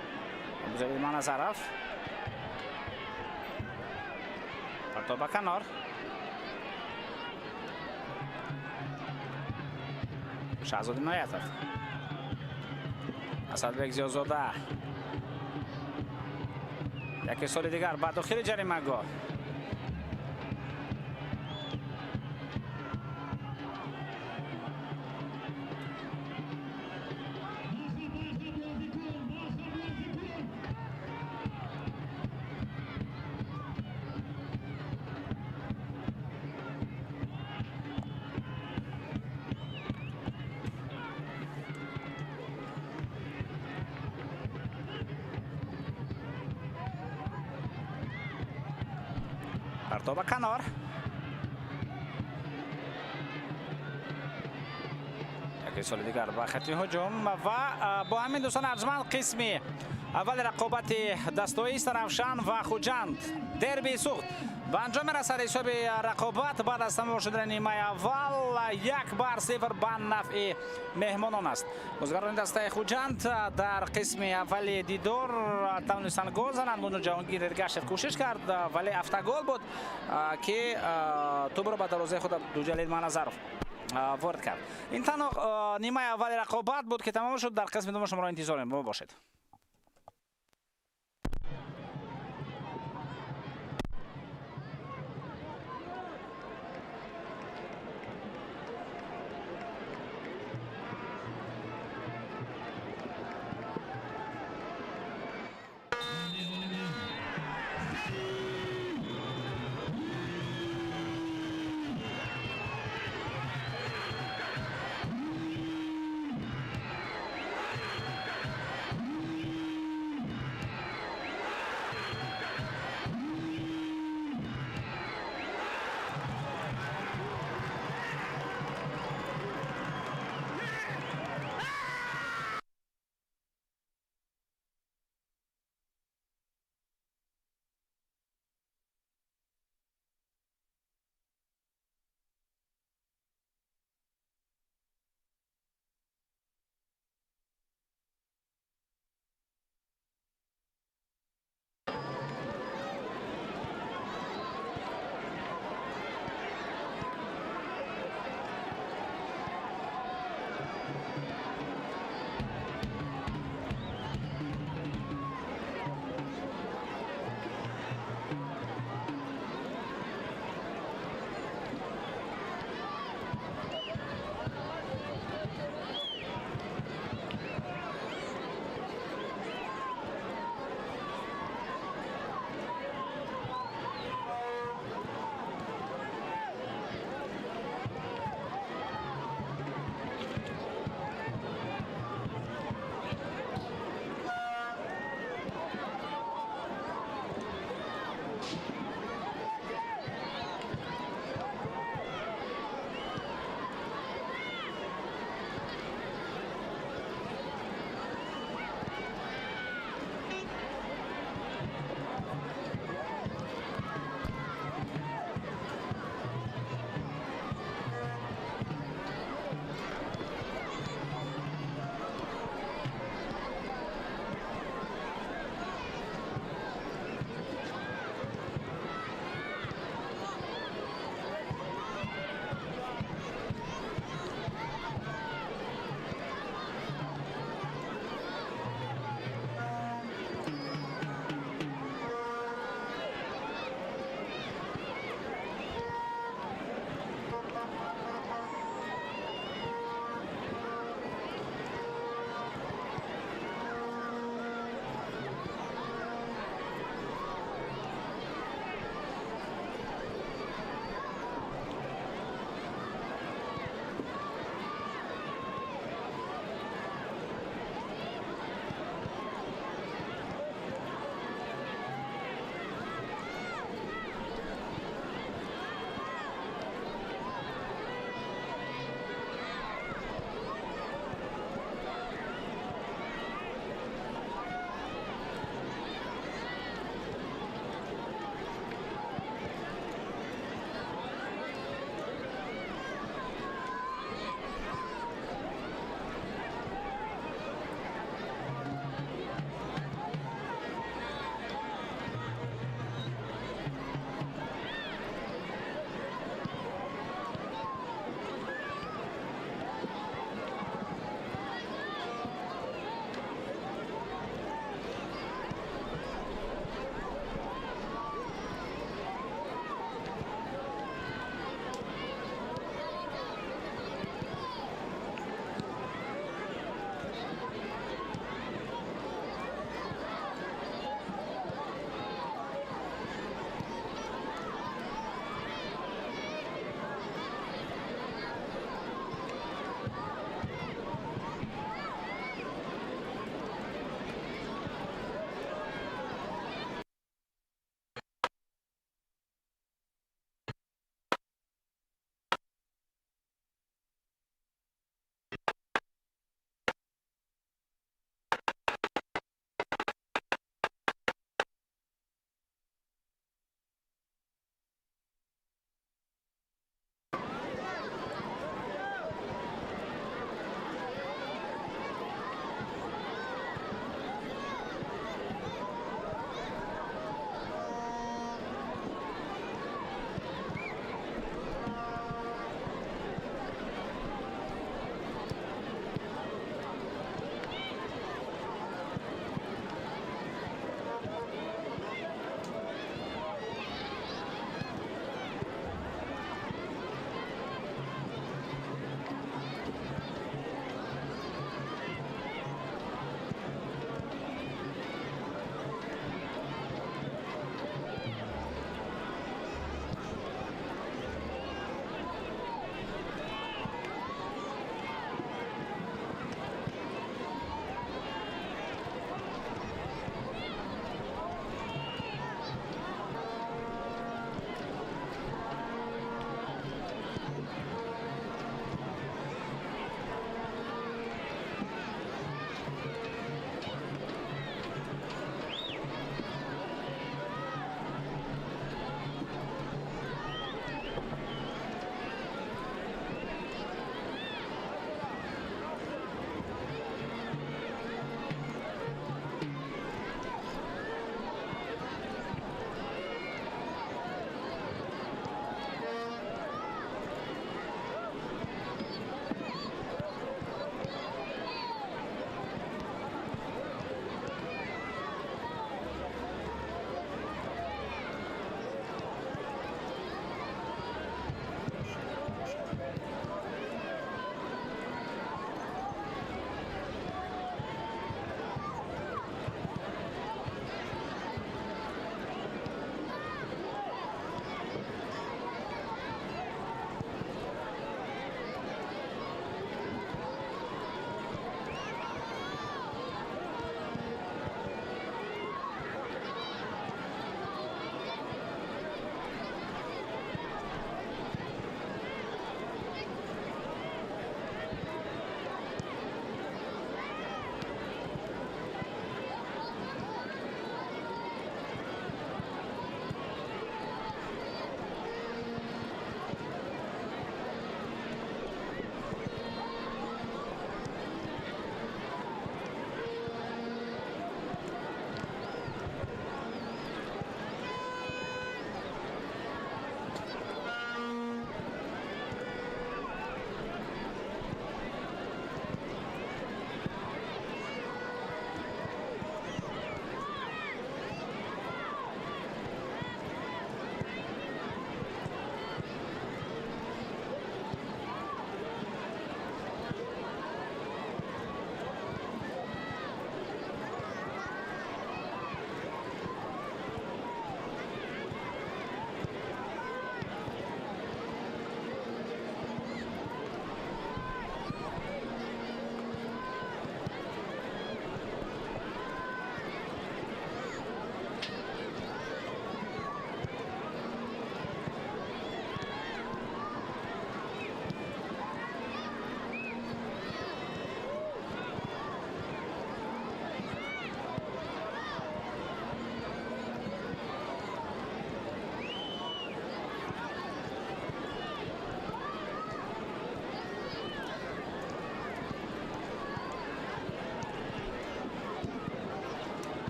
جدید من ظرف پرتاب به کنار، شهزاده نایتف، اسدبک زیازاده، یک سال دیگر بعد داخل جریمه گاه پرتاب کنار، یک سال دیگر با خط هجوم و با همین دوستان ارجمند قسمی اول رقابت دستایی استرافشان و خوجند دربی سوخت به انجام رسد. حساب رقابت بعد از تمام شدن نیمه اول 1-0 به نفع مهمانان است. بازیکنان دسته خوجند در قسم اول دیدار توانستند گل زنند. بونو جهانگیر ارگشت کوشش کرد ولی هفته گل بود که توپ را به دروازه خود دوجلیل منظرف وارد کرد. این تنها نیمه اول رقابت بود که تمام شد. در قسم دوم شما را انتظار ما باشید.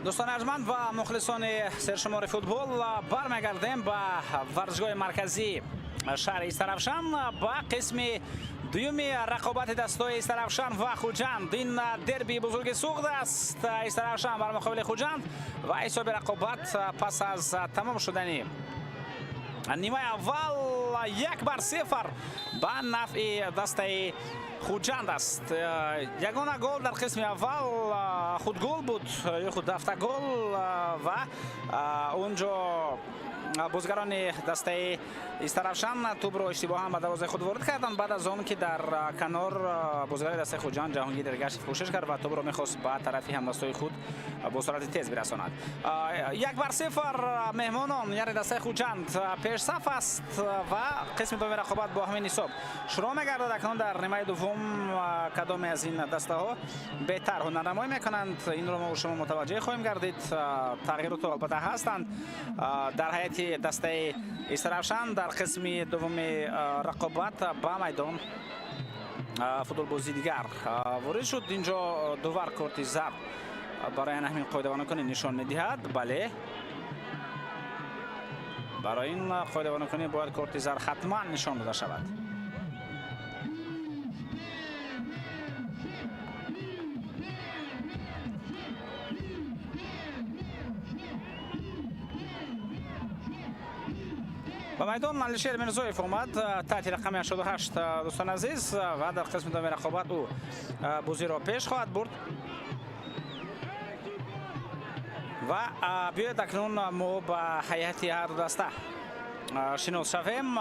دوستان ارجمند و مخلصان سرشمار فوتبال برمیگردیم به ورزشگاه مرکزی شهر استرافشان با قسم دومی رقابت دستای استرافشان و خوجند. این دربی بزرگ سوخت است. استرافشان بر مقابل خوجند و حساب رقابت پس از تمام شدن نیمه اول 1-0 به نفع دسته خوجند است. یگانه گل در قسم اول خود گل بود، خود دفته گل و اونجا بازیگران دسته استرافشان توپ رو اشتباها به دروازه خود وارد کردند. بعد از اون که در کنار بازیگر دسته خوجند جهانگیر درگشت کوشش کرد و توپ رو می‌خواست به طرف همدستای خود با سرعت تیز برساند. 1-0 مهمانان یعنی دسته خوجند پیش صف است و قسم دوم رقابت با همین حساب شروع می‌گردد. اکنون در نیمه دوم کدام از این دسته ها بهتر هنرنمایی میکنند این رو ما و شما متوجه خواهیم گردید. تغییرات البته هستند در هیئت دسته استرافشان در قسم دوم رقابت با میدان فوتبال بازی دیگر وارد شد. اینجا دوبار کارت زرد برای همین قاعده‌بان کنی نشان میدهد. بله، برای این قاعده‌بان کنی باید کارت زرد حتما نشان داده شود. به میدان الشیر میرزویف اومد تحت رقم 88 دوستان عزیز و در قسم دوم رقابت او بازی را پیش خواهد برد و بیاید اکنون ما به هیئت هر دسته شناس شویم.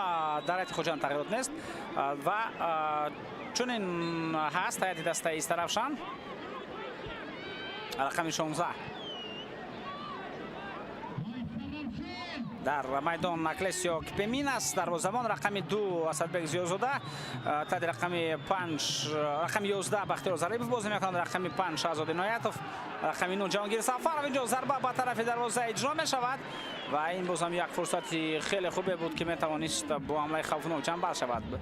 در هیئت خوجند تغییرات نیست و چون این هست هیئت دسته استرافشان رقم 16 در میدان اکلسیو کپمین است. دروازه‌بان رقم 2 اسدبک زیازاده، تحت رقم 5 رقم 11 بختیار ظریف بازی می‌کند، رقم 5 شهزاده عنایتوف، رقم 9 جهانگیر سفر. اینجا ضربه به طرف دروازه اجرا می‌شود و این باز هم یک فرصت خیلی خوبه بود که می‌توانست با حمله خوفناک جنبال شود.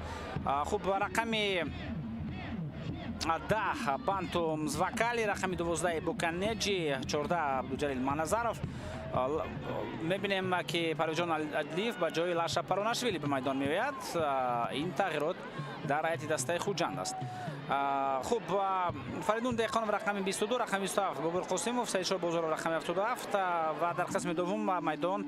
خوب رقم 10 بانتو مزوکالی، رقم 12 بوکانیجی، 14 عبدالجلیل منظرов. میبینیم که پرویجان عدلیف با جای لاشا پروناشویلی به میدان میآید. این تغییرات در هیئت دسته خوجند است. خوب فریدون دهقانov رقم 22، رقم 27 بابر قاسمov، سعیدشاه بازارov رقم 77 و در قسم دوم میدان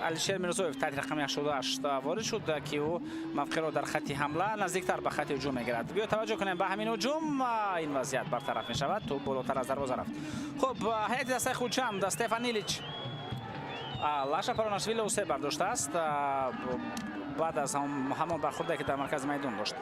الشیر میرزویف تحت رقم 88 وارد شد که او موقع را در خط حمله نزدیکتر به خط هجوم میگیرد. بیا توجه کنیم به همین هجوم. این وضعیت برطرف می شود، تو بالاتر از دروازه رفت. خب هیئت دسته خوجند استفان ایلیچ لاشا پروناشویلی او سه برداشته است بعد از همان برخورده که در مرکز میدان داشت.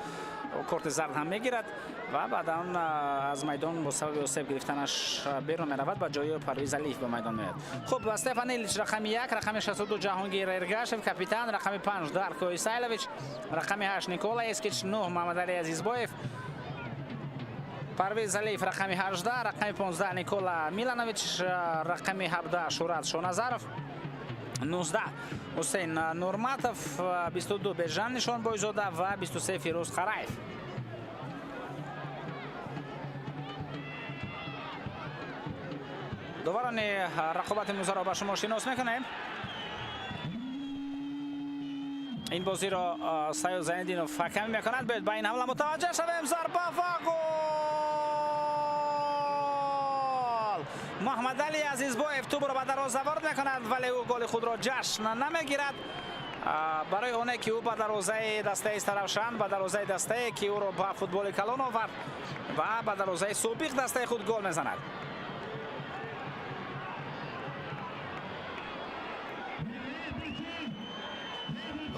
کارت زرد هم میگیرد و بعد از میدان با سبب اوسیب گرفتنش بیرون میرود و جای پرویز علیف به میدان میاد. خب استفان ایلیچ رقم 1، رقم 62 جهانگیر ارگاشف کاپیتان، رقم 5 دارکو ایسایلویچ، رقم 8 نیکولا اسکیچ، 9 محمد علی عزیزبایف، پرویز علیف رقم 18، رقم 15 نیکولا میلانویچ، رقم 17 شورات شونازارov، 19 حسین نورماتوف، 22 بیژن نشان بایزاده و 23 فیروز خرایف. دوران رقابت امروز را با شما شناس میکنیم. این بازی را سیاد زیندینوف حکمی میکند. باید با این حمله متوجه شویم. ضربه و گل! محمد علی عزیزبایف توپ را به دروازه وارد میکند ولی او گل خود را جشن نمیگیرد. برای اونه که او به دروازه دسته استرافشان، به دروازه دسته که او را به فوتبال کلان آورد و به دروازه سابق دسته خود گل میزند.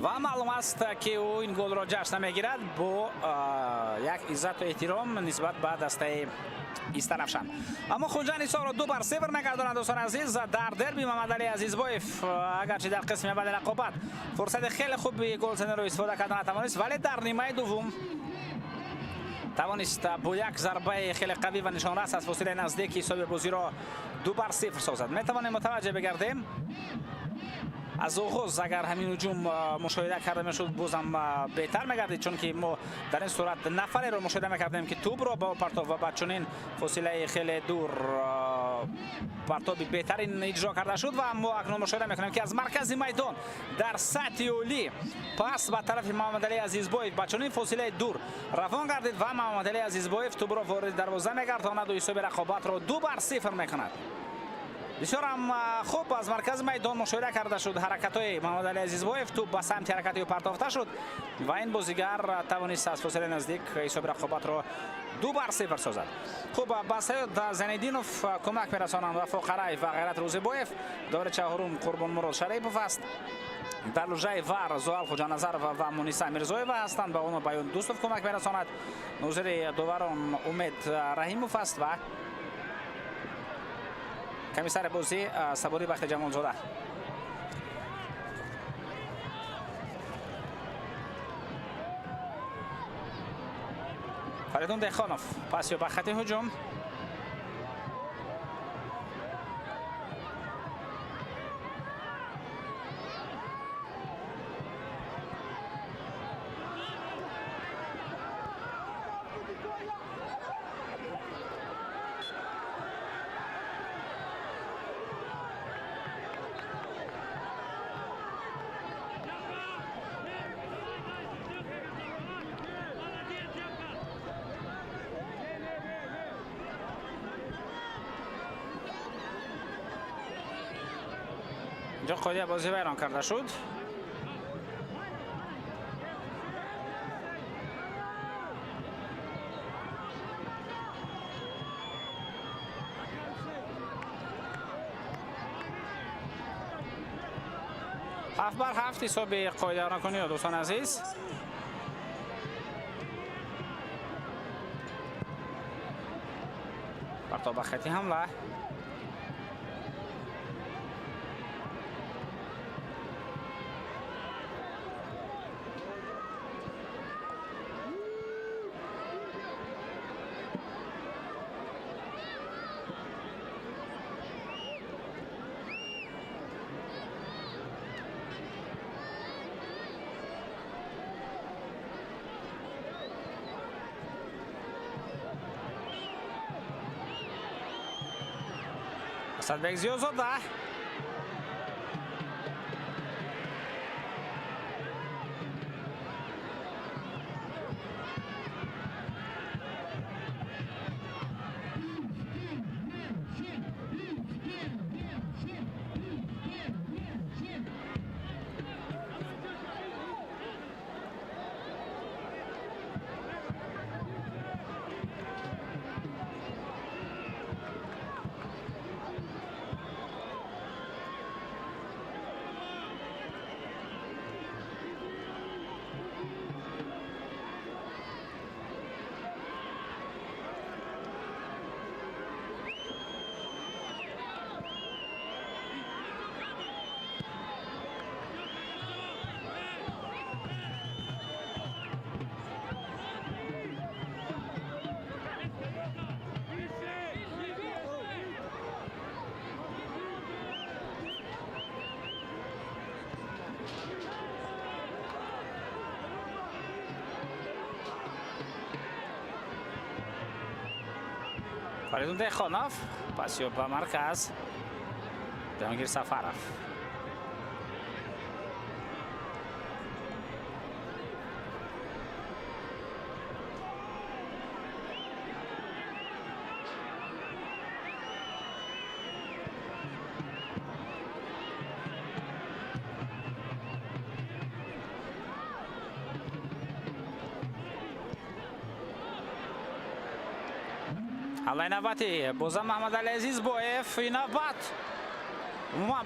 و معلوم است که او این گل را جشن میگیرد با یک عزت و احترام نسبت به دسته استرافشان. اما خوجند حساب را 2-0 میگرداند دوستان عزیز. در دربی محمد علی عزیزبایف اگرچه در قسم اول رقابت فرصت خیلی خوب گل زدن رو استفاده کردن نتوانست، ولی در نیمه دوم توانست با یک ضربه خیلی قوی و نشانرس از فاصله نزدیک حساب بازی را 2-0 سازد. میتوانیم متوجه بگردیم از آغاز اگر همین هجوم مشاهده کرده میشد بازم بهتر میگردید، چون که ما در این صورت نفری رو مشاهده میکردیم که توپ رو با پرتاب و با چنین فاصله خیلی دور پرتابی بهترین اجرا کرده شد و ما اکنون مشاهده میکنیم که از مرکز میدان در سطح عالی پاس به طرف محمد علی عزیزبایف با چنین فاصله دور روان گردید و محمد علی عزیزبایف توپ را وارد دروازه میگرداند و حساب رقابت را 2-0 میکند. بسیار هم خوب از مرکز میدان مشاهده کرده شد حرکت های محمد علی عزیزبایف. توپ به سمت حرکتی پرتافته شد و این بازیگر توانست از فاصله نزدیک حساب رقابت را 2-0 سازد. خوب با سید زنیدینوف کمک میرسانند و فقرای و غیرت روزبایف دور چهارم قربان مراد شریپوف است. در لوژه ور زوال خوجانظر و مونیسا میرزایeva هستند. به اون بیان دوستوف کمک میرساند. نوزر دواران امید رحیموف است و کمیسر بازی صبوری بخت جمالزاده. فریدون دهخانوف پاسی به خط هجوم. اینجا قاعده بازی ویران کرده شد. هفت بر هفت حساب قاعده را کنید دوستان عزیز. پرتاب خطی حمله. اسدبek زیادزاده فریدون دهخانوف پاسی به مرکز جهانگیر سفرов. حمله نوبتی بازم محمد علی عزیزبایف. این نوبت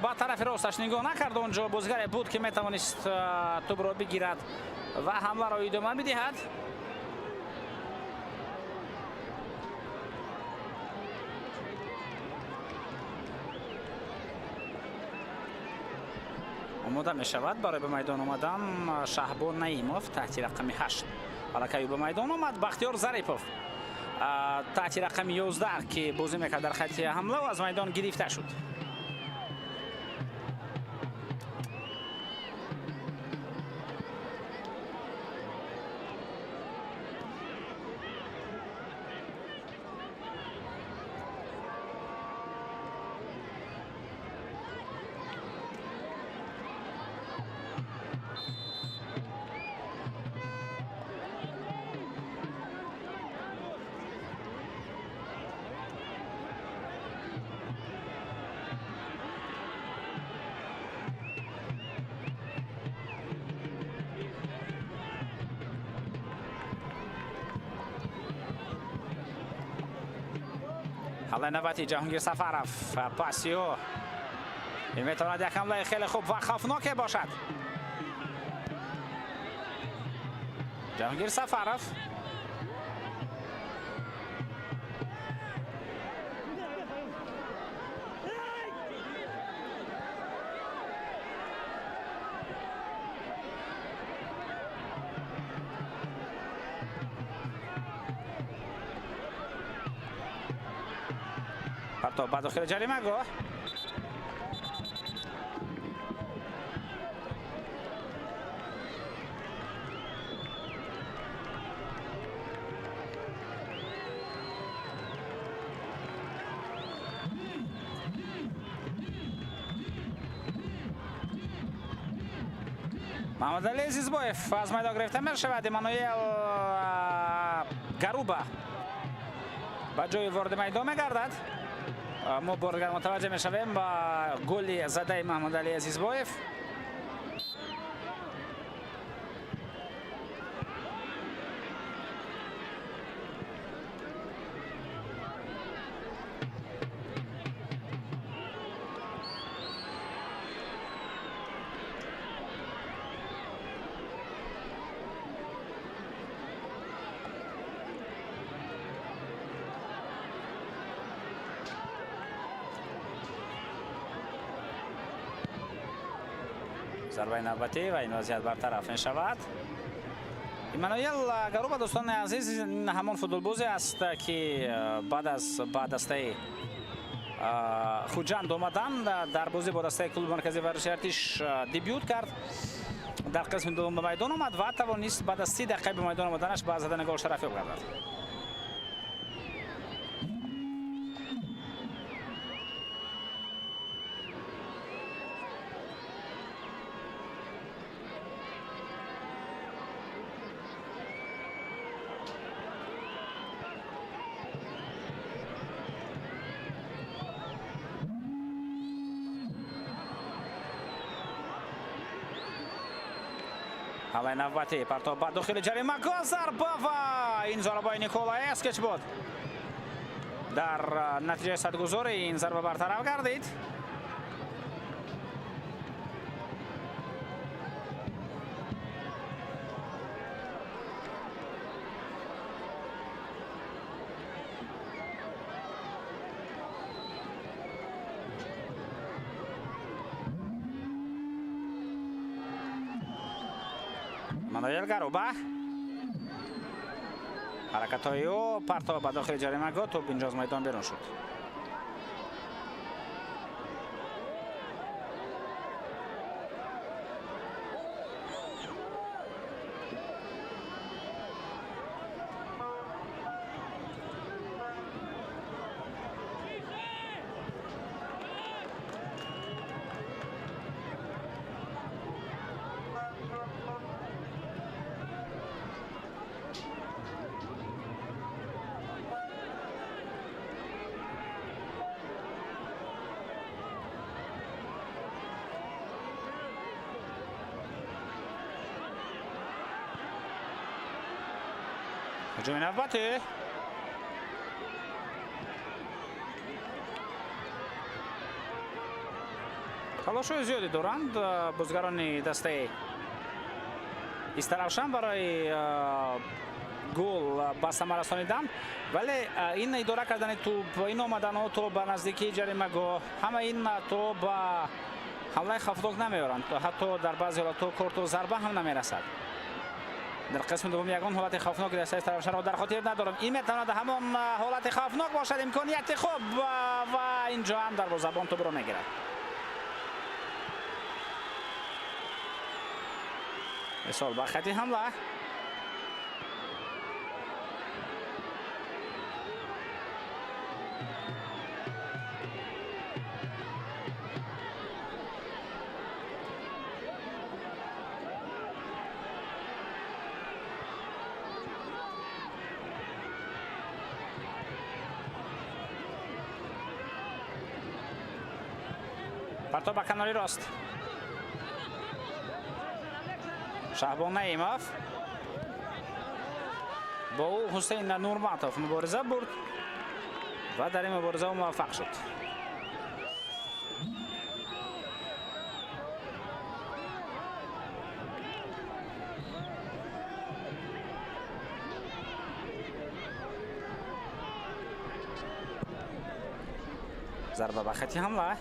با طرف راستش نگاه نکرد. اونجا بازیگر بود که میتوانست توپ را بگیرد و حمله را ادامه میدهد. آماده می شود برای به میدان آمدن شهبان نعیموف تحت رقم 8. حالا به میدان آمد بختیار ظریفوف تحت رقم 11 که بازی میکرد در خط حمله و از میدان گرفته شد. حمله نوبتی جهانگیر سفرف پاسیو این میتواند یک حمله خیلی خوب و خوفناک باشد. جهانگیر سفرف پرتاب به داخل جریمه گاه محمد علی عزیزبایف از میدان گرفته می شود. ایمانوئل گاروبا به جای وارد میدان می گردد. ما بارگر متوجه می شویم با گل زده محمد علی عزیزبایف. ضربه نوبتی و این وضعیت برطرف می شود. ایمانوئل گاروبا دوستان عزیز همان فوتبالبازی است که بعد از خوجند آمدن در بازی با دسته کلوب مرکزی ورزشی ارتش دبیوت کرد. در قسم دوم به میدان آمد و توانست بعد از 30 دقیقه به میدان آمدنش با زدن گل شرف یاب گردد. حمله نوبتی پرتاب به داخل جریمه گل ضربه و این ضربه نیکولا اسکچ بود. در نتیجه صدگذاری این ضربه برطرف گردید. ایمانوئل گاروبا حرکت های او پرتاب به داخل جریمه گاه توپ اینجا از میدان بیرون شد. هجوم نوبتی تلاش‌های زیادی دارند بازیگران دسته استرالشان برای گل به ثمر رسانیدن، ولی این اداره کردن توپ، این آمدن توپ به نزدیکی جریمه گاه، همه این توپ به حمله خطرناک نمیارند، حتی در بعضی حالات کورت و ضربه هم نمیرسد. در قسم دوم یگان حالت خوفناک دسته استرالشان را در خاطر ندارند. این میتواند همان حالت خوفناک باشد، امکانیت خوب و اینجا هم دروازه‌بان توپ را میگیرد. مثال با خطی حمله پرتاب به کناری راست. شهبان نعیمов با او حسین نورماتov مبارزه برد. و در این مبارزه موفق شد. ضربه به خطی حمله.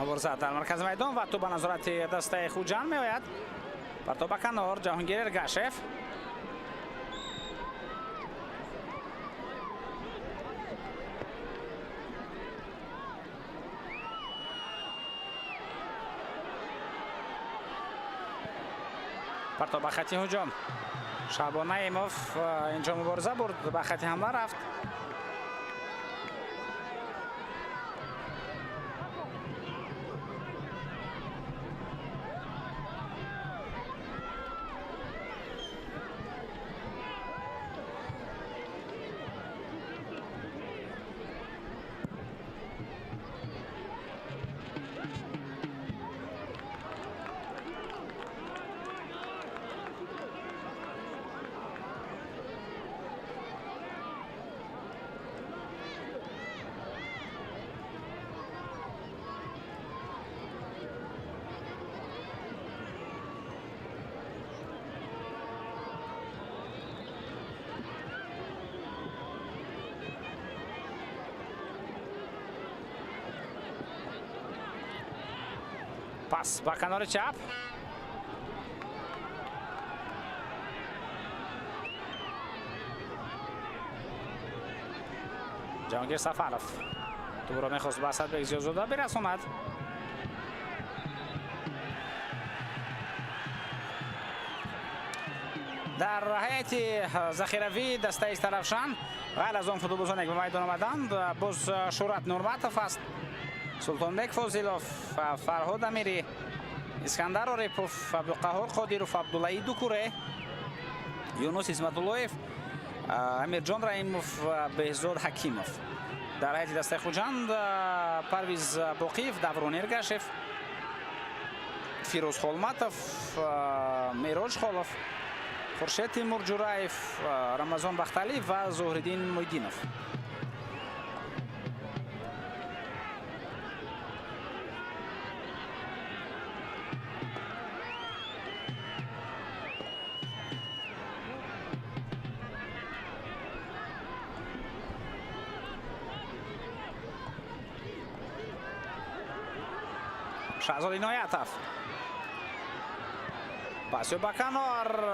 مبارزه در مرکز میدان و تو به نظارت دسته خوجان می آید. پرتاب به کنار جهانگیر ارگاشف. پرتاب به خطی هجوم. شعبان نعیموف اینجا مبارزه برد، به خطی حمله رفت. پاس با کنار چپ. جهانگیر سفرов تو رو میخواست به اسدبک زیادزاده برساند. در هیئت ذخیروی دسته استرافشان غیر از آن فوتبالبازانی که به میدان آمدند باز شهرت نورمتوف است، سلطانبک فاضلوف، فرهاد امیری، اسکندر عارفوف، عبدالقهار قادیروف، عبدالعی دوکوره، یونس اسمت‌اللهیف، امیرجان رحیموف و بهزاد حکیموف. در هیئت دسته خوجند پرویز باقیف، دوران ارگاشف، فیروز خولمتوف، میراج خالوف، خورشید تیمور جورایف، رمضان بختلی و زهرالدین محیدینوف. شهزاد عنایتوف پاس به کنار،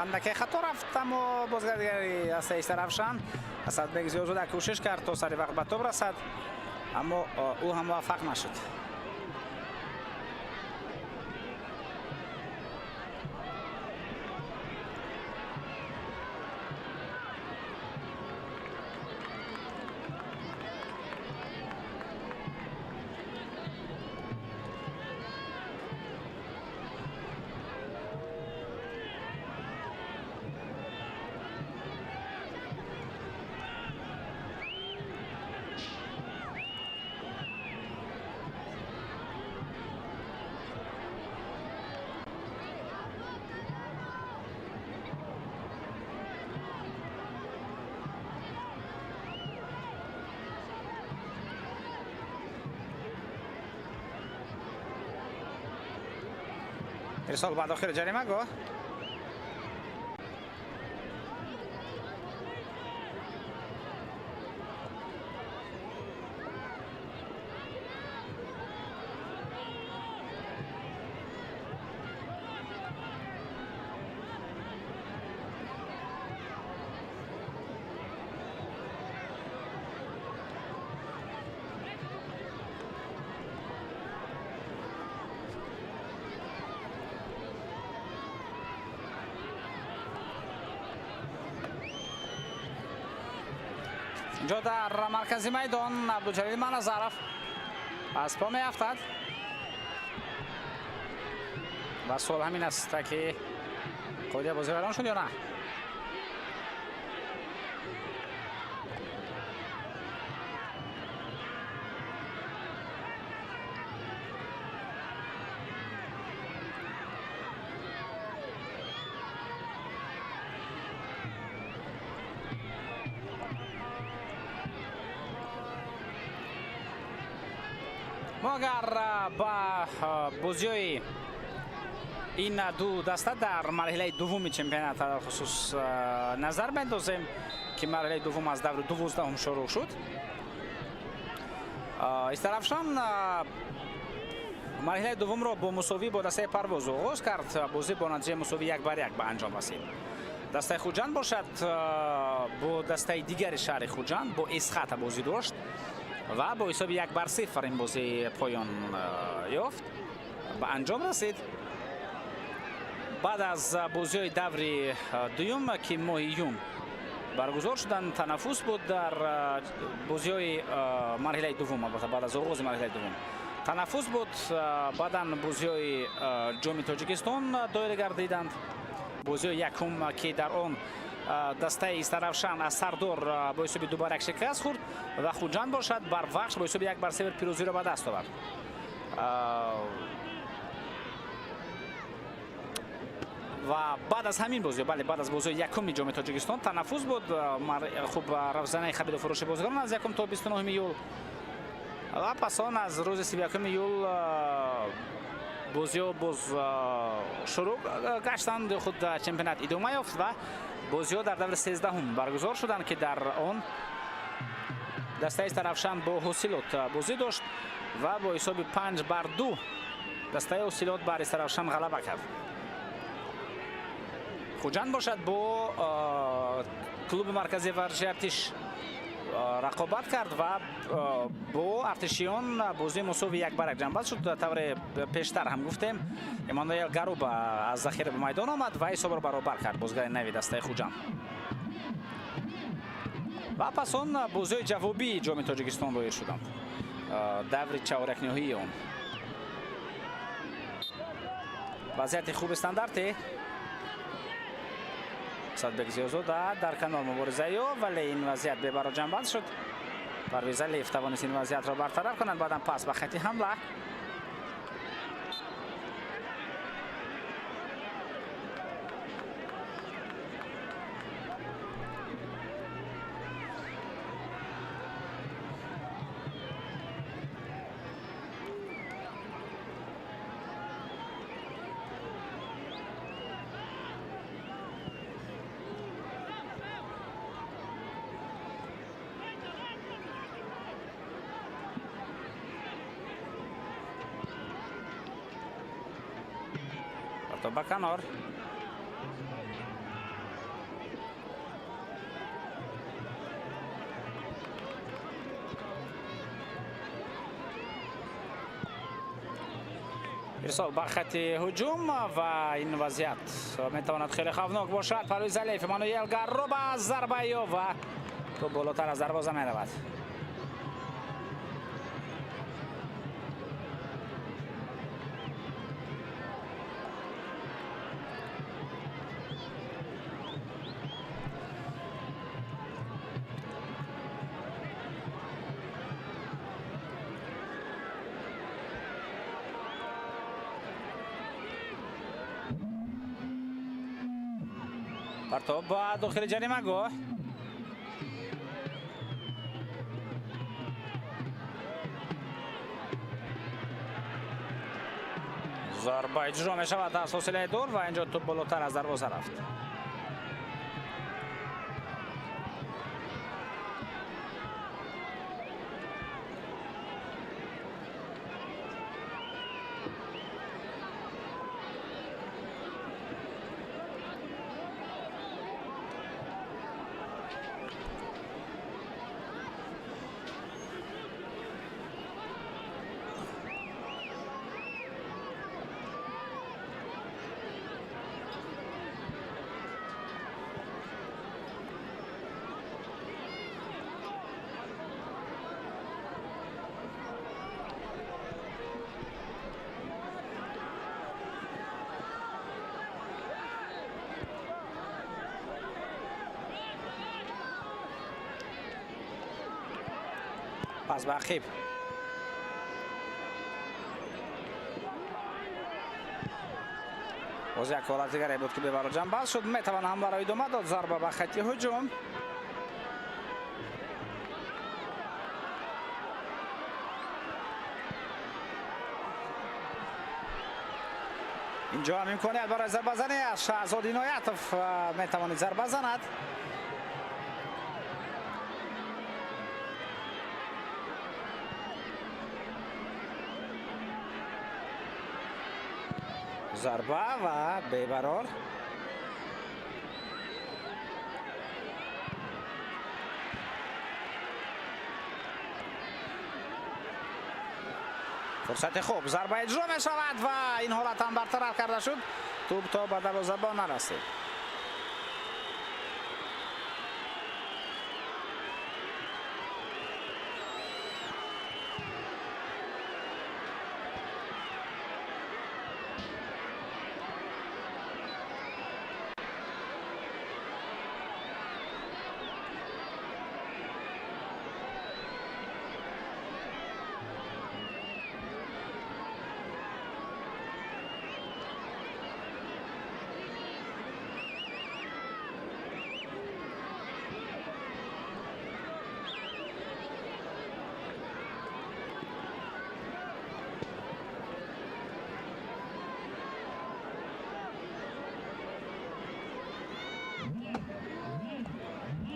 اندکی خطا رفت اما بازگردگری از استرافشان اسدبک زیادزاده کوشش کرد تا سری وقت به توپ رسد اما او هم موفق نشد. ارسال بعد آخر جریمه گاه اینجا در مرکز میدان عبدالجلیل منظرف از پا میافتد و سوال همین است که قاعده بازی ویران شد یا نه. ما اگر با بازی این دو دسته در مرحله دوم چمپیونات در خصوص نظر بندازیم که مرحله دوم از دور 12 شروع شد. استرافشان مرحله دوم را با مساوی با دسته پرواز آغاز کرد. بازی با نتیجه مساوی 1-1 به انجام رسید. دسته خوجند باشد با دسته دیگر شهر خوجند با اسخط بازی داشت و با حساب 1-0 این بازی پایان یافت به انجام رسید. بعد از بازی دور دوم که ماه یون برگزار شدن تنفس بود در بازی مرحله دوم. البته بعد از آغاز مرحله دوم تنفس بود. بعدا بازی جام تاجیکستان دایر گردیدند. بازی یکم که در آن دسته استرافشان از سردار با حساب 2-1 شکست خورد و خوجند باشد بر وقت با حساب 1-0 پیروزی را به دست آورد. و بعد از همین بازی بعد از بازی یکم جام تاجیکستان تنفس بود. خوب رفزنه خرید و فروش بازیکنان از 1 تا 29 یول و پس آن از روز 31 یول بازی باز شروع گشتند. خود چمپیونات ادامه یافت و بازی در دور 13 برگزار شدند که در آن دسته استرافشان با حاصلات بازی داشت و با حساب 5-2 دسته حاصلات بر استرافشان غلبه کرد. خوجند باشد با کلوب مرکزی ورزشی ارتش رقابت کرد و با ارتشیان بازی مساوی 1-1 جنبست شد. طور پیشتر هم گفتیم ایمانوئل گاروب از ذخیره به میدان آمد و حساب را برابر کرد بازیکن نوی دسته خوجند. و پس آن بازی جوابی جام تاجیکستان دایر شدند دور چهارک نهایی آن. وضعیت خوب استانداردی صدبک زیازاده در کنار مبارزه یافت ولی این وضعیت ببرا جنبند شد. پرویز علیف توانست این وضعیت را برطرف کنند. بعدم پس به خط حمله به کنار ارسال به خط هجوم و این وضعیت میتواند خیلی خوفناک باشد. پرویز علیف ایمانوئل گاروب ضربه یافت و تو بالاتر از دروازه میرود. پرتاب داخل جریمه گاه ضربه اجرا می شود از فاصله دور و اینجا توپ بالاتر از دروازه رفت. پس به عقب. باز یک حالت دیگری بود که ببر جنباز شد. میتوان هم برای ادامه داد ضربه به خط هجوم. اینجا هم امکانیت برای ضربه زنی است. شهزاد عنایتوف میتواند ضربه زند. ضربه و بی‌قرار. فرصت خوب، ضربه اجرا می شود و این حالت هم برطرف کرده شد. توپ تا به دروازه نرسید.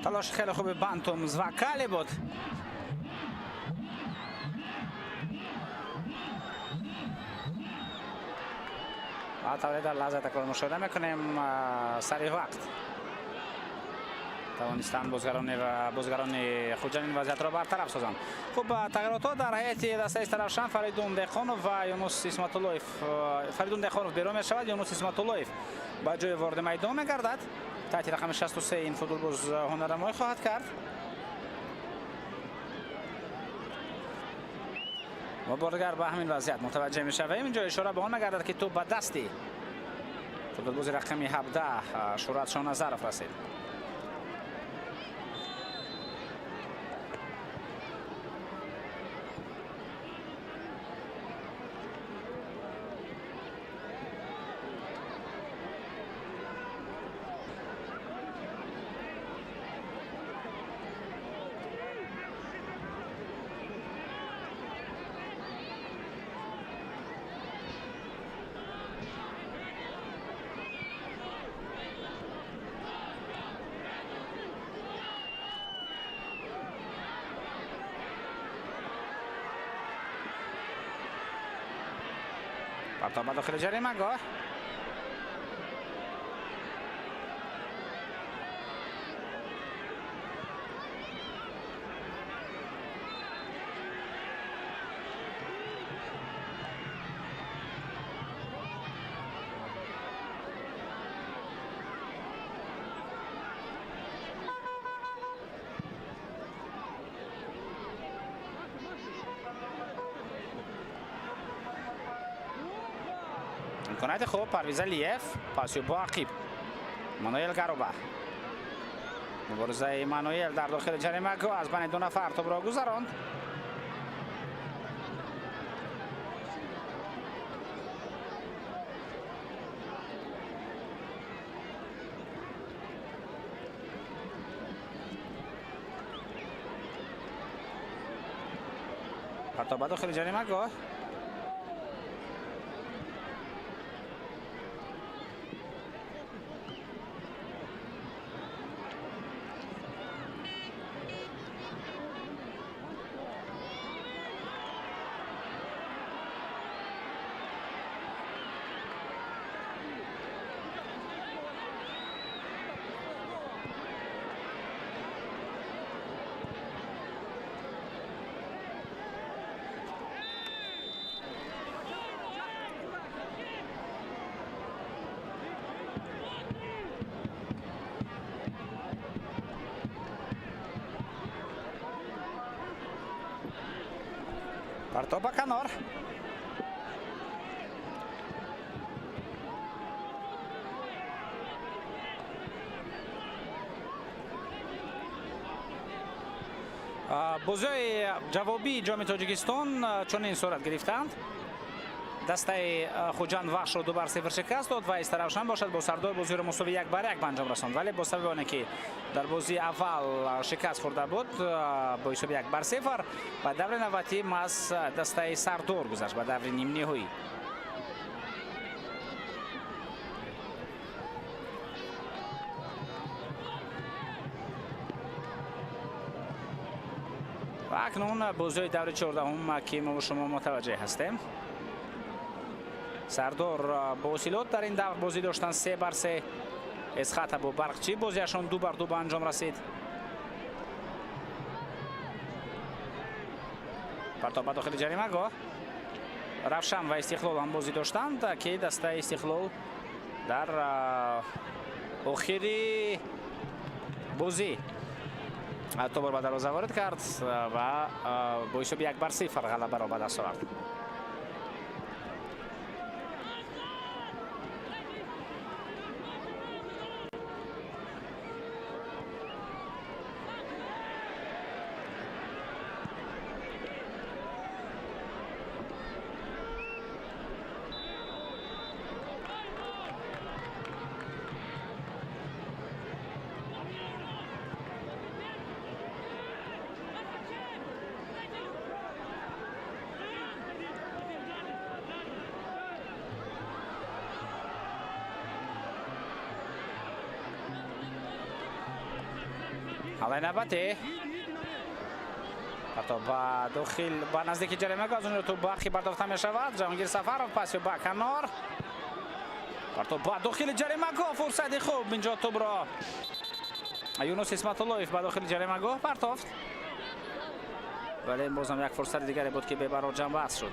تلاش خیلی خوب بانتوم زوکالی بود. طوری در لحظه تکرار مشاهده میکنیم سریع وقت توانستند بازیگران خوجند وضعیت را برطرف سازند. خب تغییرات در هیئت دسته استرشن فریدون دهخانوف و یونس اسمت اللهیف. فریدون دهخانوف بیرون می شود، یونس اسمت اللهیف با جای وارد میدان می گردد. تحت رقم 63 این فوتبالباز هنرنمایی خواهد کرد. و بازیگر به همین وضعیت متوجه می شویم. اینجا اشاره به آن میگردد که توپ به دستی فوتبالباز رقم 17 شهرت شاهنظرف رسید. پرتاب داخل جریمه گاه. امکانات خوب پرویز علیف. پاسیو با عقیب مانوئل گاروبا. مبارزه مانوئل در داخل جریمه گاه از بین دو نفر توپ را گذراند. پرتاب داخل جریمه گاه. Parto Bacanor. بازی جوابی جام تاجیکستان چنین صورت گرفتند. دسته خوجند وحش رو 2-0 شکست داد و ایستر روشن باشد با سردار بازی رو مساوی 1-1 به انجام رساند، ولی با سبب آنکه که در بازی اول شکست خورده بود با حساب 1-0 و دور نوبتی از دسته سردار گذشت به دور نیم نهایی. و اکنون بازی دور 14 که ما شما متوجه هستیم. سردار با وسیلات در این دور بازی داشتن 3-3 از خط با برقچی بازیشان 2-2 به انجام رسید. پرتاب به داخل جریمه گاه روشن و استقلال هم بازی داشتند که دسته استقلال در آخری بازی توبر به دروازه وارد کرد و با حساب 1-0 غلبه را به دست آورد. حالا نباته حتی با داخل با نزدیک جریمه گاه از اون تو باقی برداشته می شود. جهانگیر سفرов پاس با کنار پرتو با داخل جریمه گاه فرصت خوب اینجا توپ را یونس اسمت اللهیف با داخل جریمه گاه پرتافت، ولی بازم یک فرصت دیگری بود که به برای جنبه شد.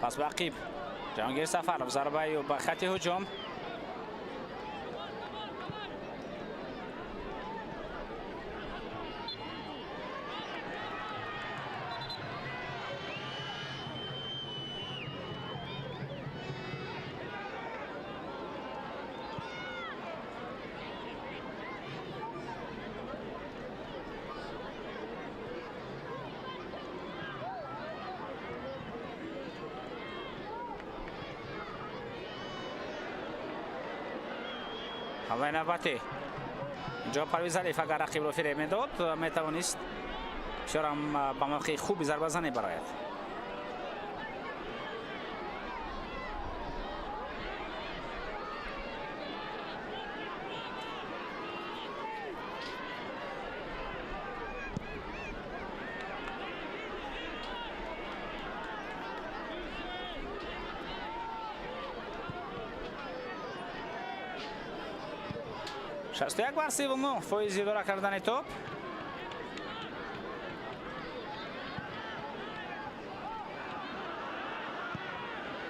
پس وقیب جهانگیر سفرov ضربه و به خط هجوم حالا نوبتی اینجا پرویز حلیف اگر رقیب رو فریب میداد میتوانست بسیار به موقع خوبی ضربه زنی براید. شصت و یک بر 39 فایزی داره کردن توپ.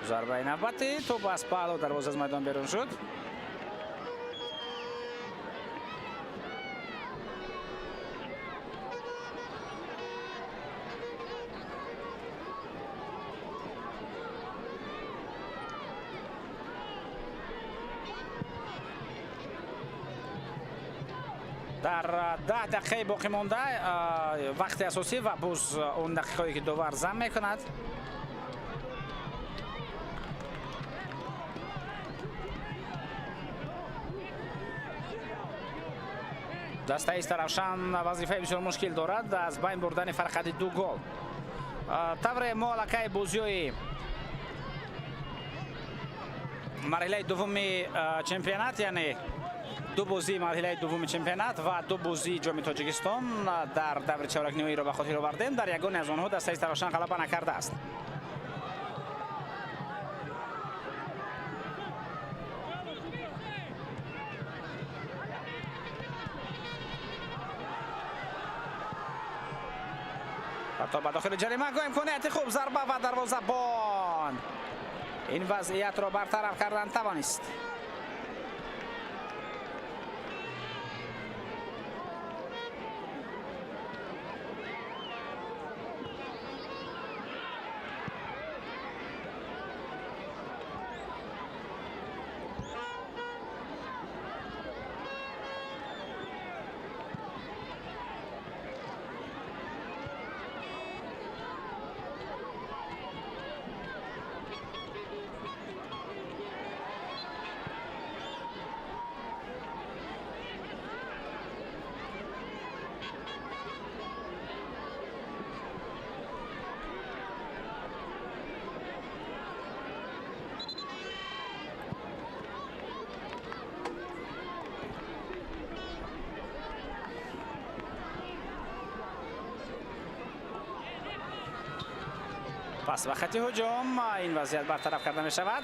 ضربه نوبتی توپ از پالو دروازه از میدان بیرون شد. در 10 دقیقه باقی مانده وقت اساسی و باز اون دقیقه‌ای که داور زم میکند. دسته ایست روشن وظیفه بسیار مشکل دارد از بین بردن فرق 2 گل. طور معلقه بازی مرحله دوم چمپیونات، یعنی دو بازی مرحله دوم چمپیونات و دو بازی جام تاجیکستان در دور چهارک نهایی را به خاطر آوردیم. در یگانه از آنها دسته ایست روشن غلبه نکرده است. تا به داخل جریمه گاه امکانیت خوب ضربه و دروازه‌بان این وضعیت را برطرف کردن توانست. پس وقتی هجوم این وضعیت برطرف کرده می شود.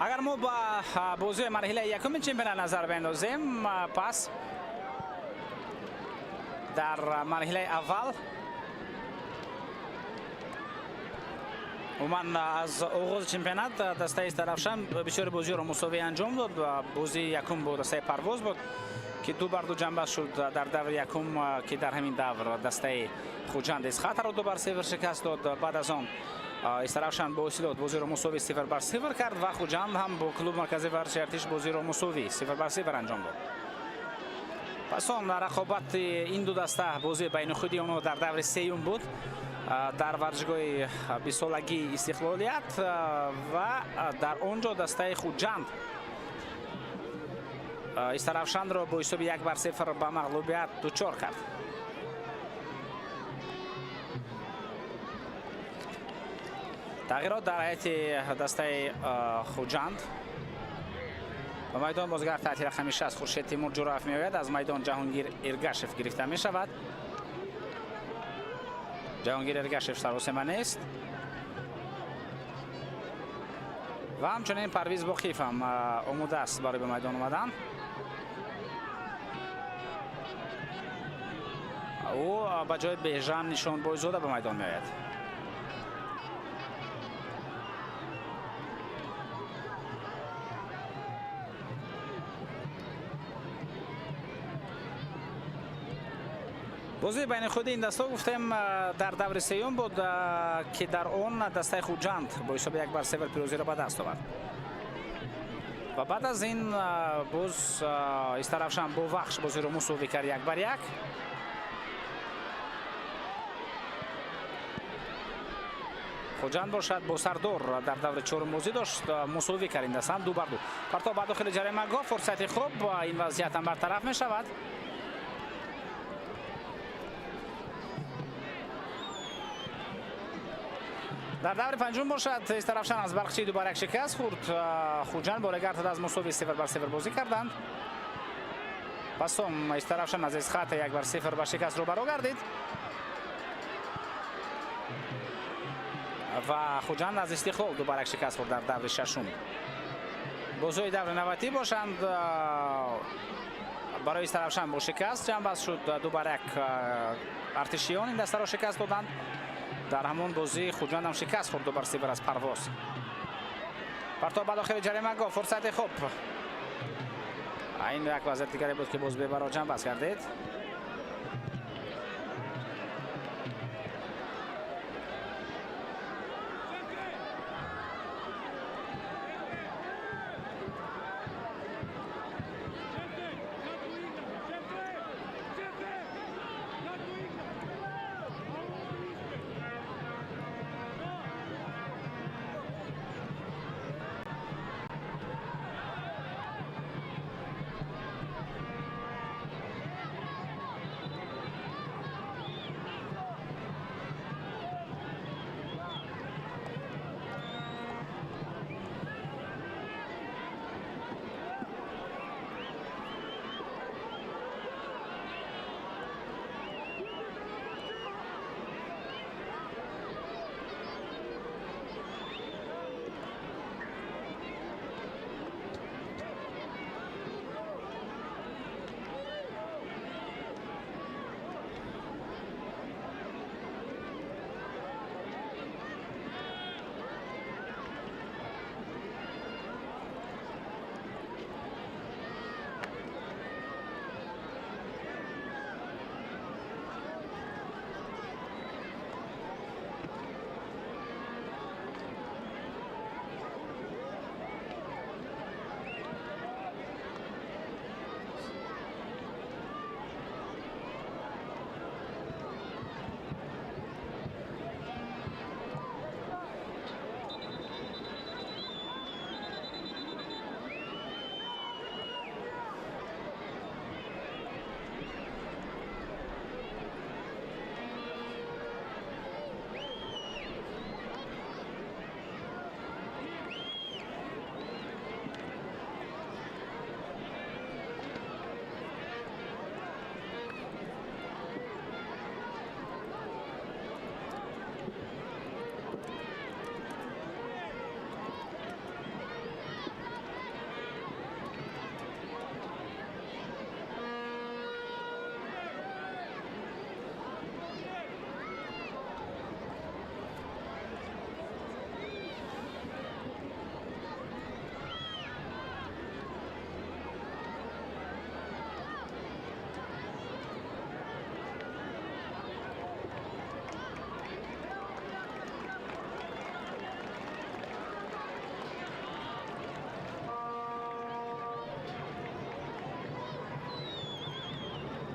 اگر ما با بازی مرحله یکم چمپیونات نظر بندازیم، پس در مرحله اول من از آغاز چمپیونات دسته استرافشان بسیار بازی را مساوی انجام داد و بازی یکم بود دسته پرواز بود که 2-2 جنبه شد در دور یکم که در همین دور دسته خوجند اسخط را 2-0 شکست داد. بعد از آن استرافشان با استعداد بازی را مساوی 0-0 کرد و خوجند هم با کلوب مرکزی ورزش ارتش بازی را مساوی 0-0 انجام داد. پس آن رقابت این دو دسته بازی بین خودی اونها در دور سیوم بود در ورزشگاه 20 سالگی استقلالیت و در اونجا دسته خوجند استرافشان را با حساب 1-0 به مغلوبیت دچار کرد. تغییرات در هیئت دسته خوجند به میدان بازیگر تحت رقم 60 خورشید تیمور جراف می آید. از میدان جهانگیر ارگشف گرفته می شود. جهانگیر ارگشف سراسیمه نیست و همچنین پرویز باقیف هم آماده است برای به میدان آمدن. او به جای بهژن نشان بایزاده به میدان می آید. بازی بین خود این دسته گفتیم در دور سیوم بود که در اون دسته خوجند با حساب 1-0 پیروزی را به دست آورد و بعد از این باز استرافشان با وخش بازی را مساوی کرد 1-1. خوجند باشد با سردار در دور چهارم بازی داشت مساوی کرد این دسته 2-2. پرتاب به داخل جریمه گاه فرصت خوب این وضعیت هم برطرف می شود. در دور پنجم باشد استرافشان از برقچی 2-1 شکست خورد. خوجند با رگرد از مساوی 0-0 بازی کردند. پس هم استرافشان از اسخط 1-0 به شکست رو برآوردید و خوجند از استقلال 2-1 شکست خورد در دور ششم. بازی دور نوبتی باشند برای استرافشان با شکست جنبه شد 2-1 ارتشیان این دسته را شکست دادند. در همون بازی خوجند هم شکست خورد 2-0 از پرواز. پرتاب به داخل جریمه گاه فرصت خوب. این یک وضعیت دیگری بود که باز به برای جنب بست کردید.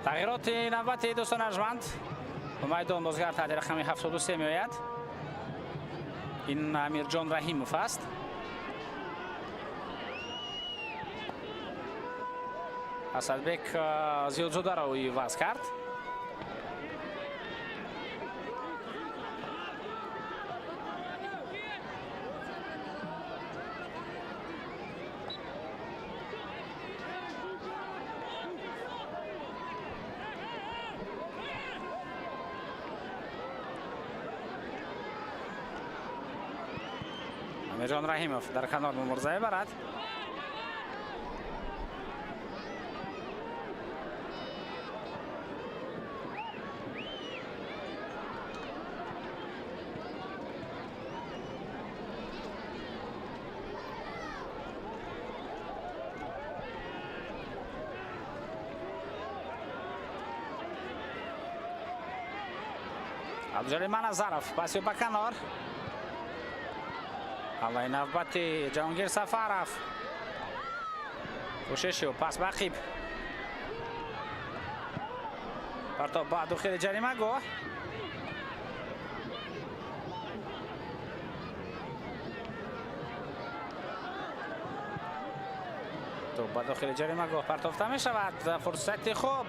تغییرات نوبتی دوستان ارجمند میدان بازیگر تحت رقم 73 میآید. این امیرجان رحیموف است. اسدبek زیادزاده را وضع کرد. امیرجان رحیموف در کنار مبارزه برد. عبدالجلیل نظرов پاسی به کنار. حالا نوبت جهانگیر سفرов. کوشش و پاس به عقیب. پرتاب به داخل جریمه گاه. تو به داخل جریمه گاه پرتافته می شود. فرصت خوب.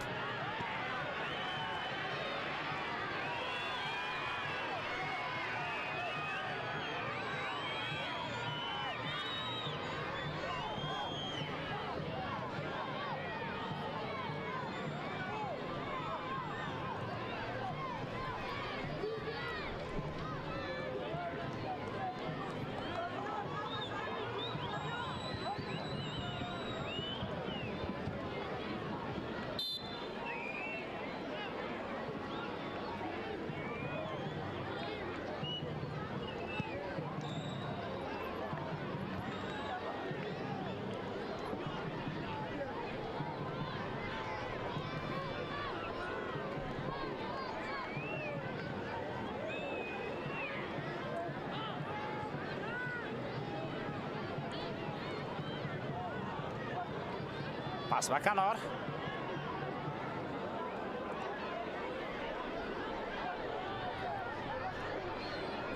پاس به کنار.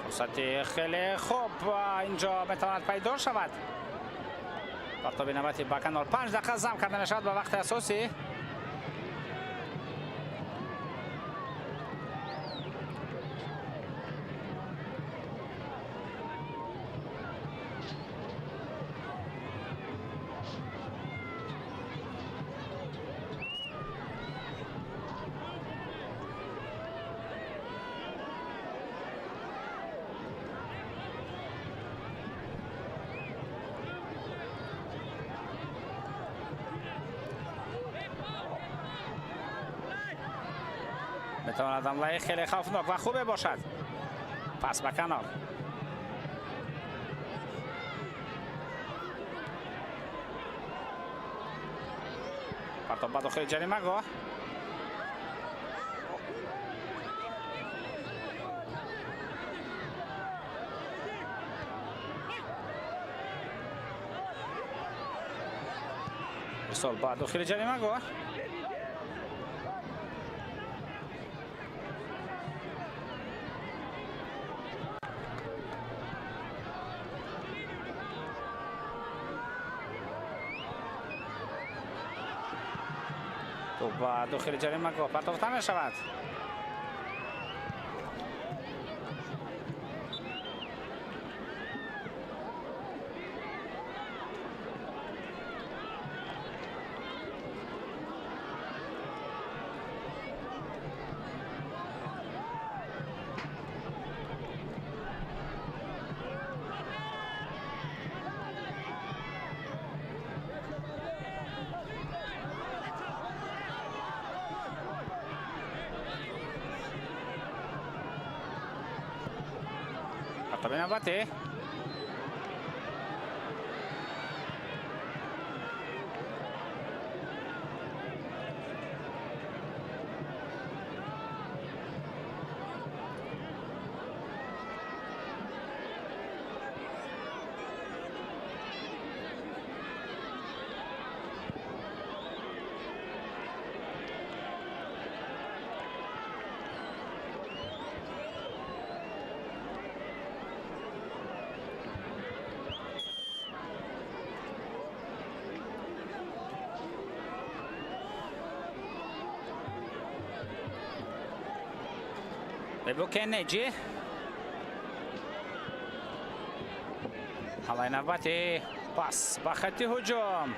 فرصت خیلی خوب اینجا میتواند پیدا شود. پرتاب نوبتی به کنار. 5 دقیقه زم کرده می شود به وقت اساسی. میتواند حمله خیلی خوفناک و خوبه باشد. پس به کنار. پرتاب به داخل جریمه گاه. ارسال به داخل جریمه گاه. و داخل جریمه گاه پرتافته می شود. Tapi nabate. Ebukenici. حالا نوبتی پاس با خط هجوم.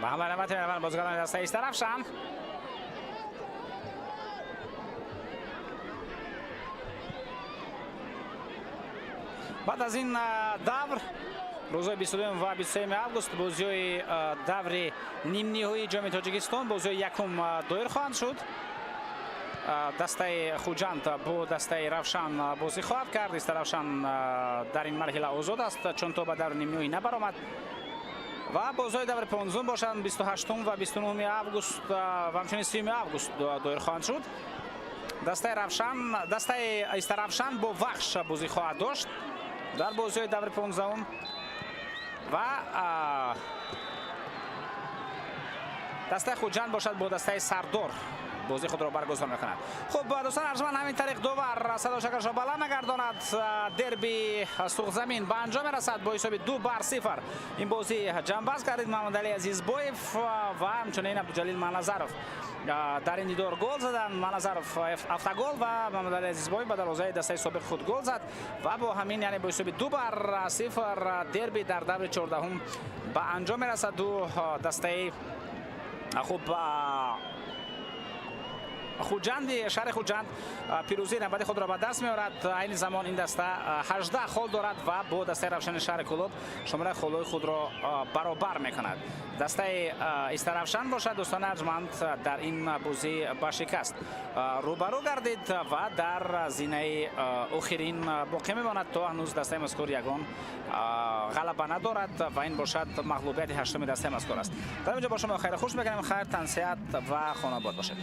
با حمله نوبت می‌روند بازیکنان دسته ایست رفشن. بعد از این دور روزهای 22 و 23 август بازی‌های دور نیم نهایی جام تاجیکستان بازی یکم دایر خواهند شد. دسته خوجند با دسته روشن بازی خواهد کرد. دسته روشن در این مرحله آزاد است چون تا به دور نیم نهایی نبرآمد و بازی دور 15 باشند 28 و 29 август و همچنین 30 август دایر خواهند شد. دسته ایست روشن با وخش بازی خواهد داشت در بازی دور 15 و دسته خوجند باشد با دسته سردار بازی خود را برگزار می‌کند. خب دوستان ارجمند همین طریق دوبار صدا شکرش را بلند نگرداند. دربی سرخ زمین به انجام رسد با حساب 2-0 این بازی جنباز کردید. محمد علی عزیزبایف و همچنین عبدالجلیل منظرов در این دیدار گل زدند. منظرов 7 گل و محمد علی عزیزبایف به دروازه دسته سابق خود گل زد و با همین یعنی با حساب 2-0 دربی در دور 14 به انجام رسد. دو دسته خوب خوجند شهر خوجند پیروزی نبرد خود را به دست می‌آورد. این زمان این دسته 18 خال دارد و با دسته روشن شهر کلوب شماره خالای خود را برابر می‌کند. دسته ایست روشن باشد دوستان ارجمند در این بازی با شکست روبرو گردید و در زینه آخرین باقی می‌ماند تا هنوز دسته مذکور یگان غلبه ندارد و این باشد مغلوبیت هشتم دسته مذکور است. در اینجا با شما خیر خوش می‌کنم. خیر تنصیحت و خانه آباد باشید.